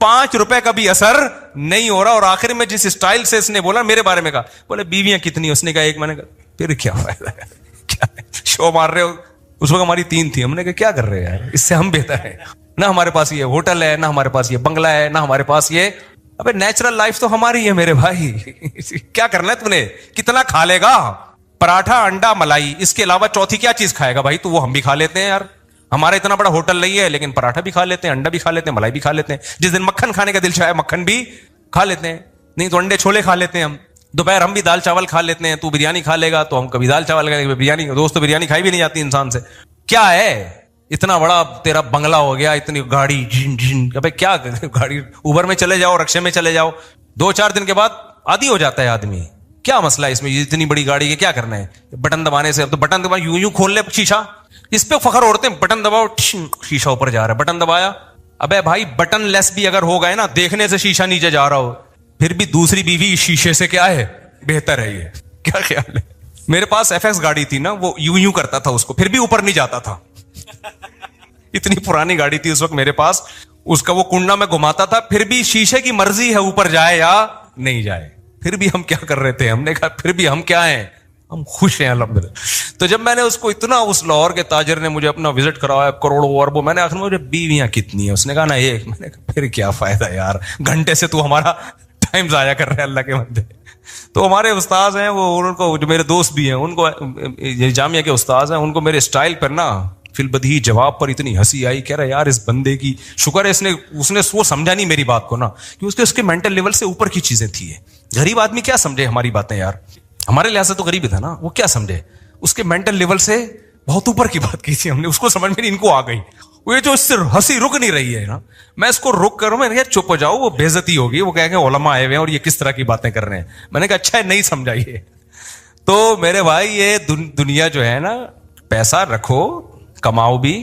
5 रुपए का भी असर नहीं हो रहा। और आखिर में जिस स्टाइल से इसने बोला मेरे बारे में, कहा बोले बीवियां कितनी, उसने कहा 1। मैंने कहा फिर क्या फायदा है, क्या शो मार रहे हो। उस वक्त हमारी 3 थी, हमने कहा क्या कर रहे हैं यार, इससे हम बेहतर है ना, हमारे पास ये होटल है, ना हमारे पास ये बंगला है, ना हमारे पास ये, अबे नेचुरल लाइफ तो हमारी है मेरे भाई। क्या करना है तूने, कितना खा लेगा, पराठा, अंडा, मलाई, इसके अलावा चौथी क्या चीज खाएगा भाई तू, वो हम भी खा लेते हैं यार। हमारा इतना बड़ा होटल नहीं है, लेकिन पराठा भी खा लेते हैं, अंडा भी खा लेते हैं, मलाई भी खा लेते हैं। जिस दिन मक्खन खाने का दिल चाहे मक्खन भी खा लेते हैं, नहीं तो अंडे छोले खा लेते हैं हम। दोपहर हम भी दाल चावल खा लेते हैं, तू बिरयानी खा लेगा तो हम कभी दाल चावल खाएंगे, बिरयानी, दोस्त तो बिरयानी खाई भी नहीं जाती इंसान से। क्या है, इतना बड़ा तेरा बंगला हो गया, इतनी गाड़ी, झिन झिन, अबे क्या गाड़ी, उबर में चले जाओ, रक्शे में चले जाओ, 2-4 दिन के बाद आदी हो जाता है आदमी। क्या मसला है इसमें, इतनी बड़ी गाड़ी के क्या करना है, बटन दबाने से। अब तो बटन दबा, यूं खोल ले शीशा, इस पे फखर उड़ते हैं, बटन दबाओ शीशा ऊपर जा रहा है, बटन दबाया। अबे भाई बटन लेस भी अगर हो गए ना, देखने से शीशा नीचे जा रहा हो, फिर भी दूसरी बीवी शीशे से क्या है, बेहतर है। ये क्या ख्याल है। मेरे पास FX गाड़ी थी ना, वो यूं करता था उसको, फिर भी ऊपर नहीं जाता था। इतनी पुरानी गाड़ी थी उस वक्त मेरे पास, उसका वो कुंडा में घुमाता था, फिर भी शीशे की मर्जी है ऊपर जाए या नहीं जाए। फिर भी हम क्या कर रहे थे, हमने कहा फिर भी हम क्या हैं, हम खुश हैं अल्हम्दुलिल्लाह। तो जब मैंने उसको इतना, उस लाहौर के ताजिर ने मुझे अपना विजिट कराया, करोड़ों अरबों, मैंने आखिर मुझे बीवियां कितनी है, उसने कहा ना 1। मैंने कहा फिर क्या फायदा यार, घंटे से तू हमारा टाइम जाया कर रहे हैं अल्लाह के बंदे। तो हमारे उस्ताद हैं वो, उनको जो मेरे दोस्त भी हैं, उनको ये जामिया के उस्ताद हैं, उनको मेरे स्टाइल पर ना फिलबदी जवाब पर इतनी हंसी आई। कह रहा यार इस बंदे की शुक्र है उसने वो समझा नहीं मेरी बात को ना, कि उसके मेंटल लेवल से ऊपर की चीजें थी। गरीब आदमी क्या समझे हमारी बातें यार, हमारे लिहाज से तो गरीब था ना, वो क्या समझे, उसके मेंटल लेवल से बहुत ऊपर की बात की थी हमने, उसको समझ में नहीं, इनको आ गई। वो ये जो इससे हंसी रुक नहीं रही है ना, मैं इसको रुक करूं, मैंने कहा चुप हो जाओ, वो बेइज्जती होगी, वो कहेंगे उलमा आए हुए हैं और ये किस तरह की बातें कर रहे हैं। मैंने कहा अच्छा है नहीं समझाइए। तो मेरे भाई ये दुनिया जो है ना, पैसा रखो, कमाओ भी,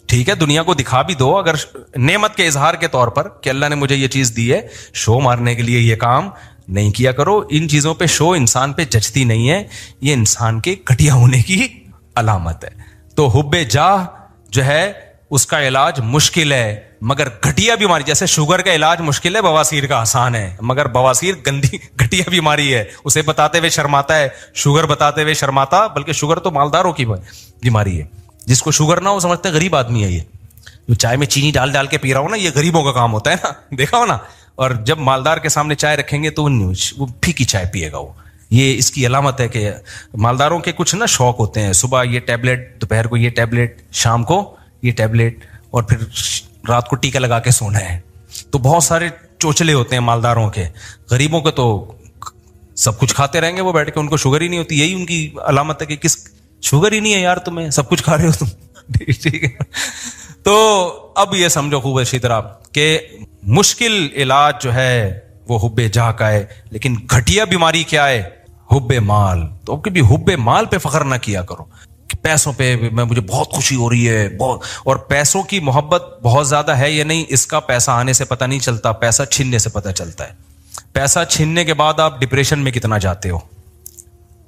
ठीक है, दुनिया को दिखा भी दो, अगर नेमत के इजहार के तौर पर कि अल्लाह ने मुझे ये चीज दी है, शो मारने के लिए ये काम नहीं किया करो। इन चीजों पे शो इंसान पे जचती नहीं है, ये इंसान के घटिया होने की अलामत है। तो हुब्बे जाह जो है उसका इलाज मुश्किल है, मगर घटिया बीमारी, जैसे शुगर का इलाज मुश्किल है, बवासीर का आसान है, मगर बवासीर गंदी घटिया बीमारी है, उसे बताते हुए शर्माता है, शुगर बताते हुए शर्माता, बल्कि शुगर तो मालदारों की बीमारी है। जिसको शुगर ना हो समझते हैं गरीब आदमी है, ये जो चाय में चीनी डाल डाल के पी रहा हो ना, ये गरीबों का काम होता है ना, देखा हो ना। और जब मालदार के सामने चाय रखेंगे तो वो फीकी चाय पिएगा वो, ये इसकी अलामत है कि मालदारों के कुछ ना शौक होते हैं, सुबह ये टैबलेट, दोपहर को ये टैबलेट, शाम को ये टैबलेट, और फिर रात को टीका लगा के सोना है। तो बहुत सारे चोचले होते हैं मालदारों के, गरीबों के तो सब कुछ खाते रहेंगे वो बैठ के, उनको शुगर ही नहीं होती, यही उनकी अलामत है कि किस शुगर ही नहीं है यार तुम्हें, सब कुछ खा रहे हो तुम। ठीक है, तो अब ये समझो खूब अच्छी तरह कि मुश्किल इलाज जो है वो हुब्बे जाह का है, लेकिन घटिया बीमारी क्या है? हुब्बे माल। तो कभी हुब्बे माल पे फख्र ना किया करो कि पैसों पे मैं मुझे बहुत खुशी हो रही है बहुत, और पैसों की मोहब्बत बहुत ज्यादा है या नहीं इसका पैसा आने से पता नहीं चलता, पैसा छीनने से पता चलता है। पैसा छीनने के बाद आप डिप्रेशन में कितना जाते हो।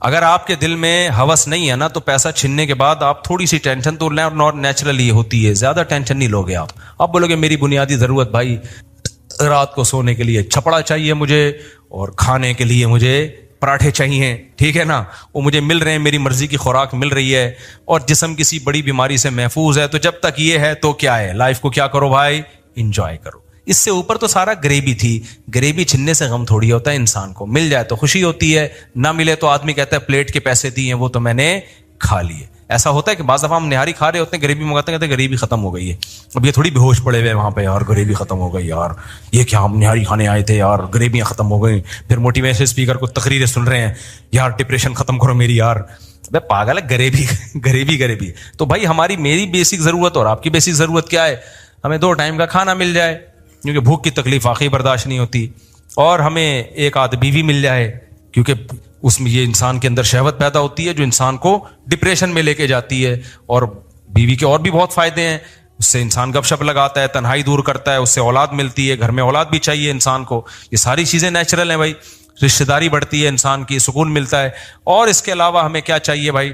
अगर आपके दिल में हवस नहीं है ना, तो पैसा छीनने के बाद आप थोड़ी सी टेंशन तो नेचुरली होती है, ज्यादा टेंशन नहीं लोगे आप बोलोगे मेरी बुनियादी जरूरत भाई रात को सोने के लिए छपड़ा चाहिए मुझे, और खाने के लिए मुझे पराठे चाहिए, ठीक है ना, वो मुझे मिल रहे हैं, मेरी मर्जी की खुराक मिल रही है, और जिस्म किसी बड़ी बीमारी से महफूज है। तो जब तक ये है तो क्या है, लाइफ को क्या करो भाई, इंजॉय करो। इससे ऊपर तो सारा गरीबी थी, गरीबी छिनने से गम थोड़ी होता है इंसान को, मिल जाए तो खुशी होती है, ना मिले तो आदमी कहता है प्लेट के पैसे दिए वो तो मैंने खा लिए। ऐसा होता है कि बाज़ दफ़ा हम निहारी खा रहे होते हैं, गरीबी मंगाते हैं, कहते हैं गरीबी खत्म हो गई है। अब ये थोड़ी बेहोश पड़े हुए वहां पे, यार गरीबी खत्म हो गई यार, ये क्या हम निहारी खाने आए थे यार, गरीबियां खत्म हो गई। फिर मोटिवेशन स्पीकर को तकरीरें सुन रहे हैं, यार डिप्रेशन खत्म करो मेरी यार। अबे पागल है, गरीबी गरीबी गरीबी। तो भाई हमारी मेरी बेसिक जरूरत और आपकी बेसिक जरूरत क्या है? हमें 2 टाइम का खाना मिल जाए, क्योंकि भूख की तकलीफ वाकई बर्दाश्त नहीं होती, और हमें एक आध बीवी मिल जाए, क्योंकि उसमें ये इंसान के अंदर शहवत पैदा होती है जो इंसान को डिप्रेशन में लेके जाती है। और बीवी के और भी बहुत फायदे हैं, उससे इंसान गपशप लगाता है, तन्हाई दूर करता है, उससे औलाद मिलती है, घर में औलाद भी चाहिए इंसान को, ये सारी चीजें नेचुरल हैं भाई। रिश्तेदारी बढ़ती है इंसान की, सुकून मिलता है। और इसके अलावा हमें क्या चाहिए भाई?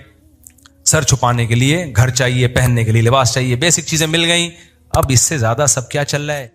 सर छुपाने के लिए घर चाहिए, पहनने के लिए लिबास चाहिए, बेसिक चीजें मिल गई। अब इससे ज्यादा सब क्या चल रहा है?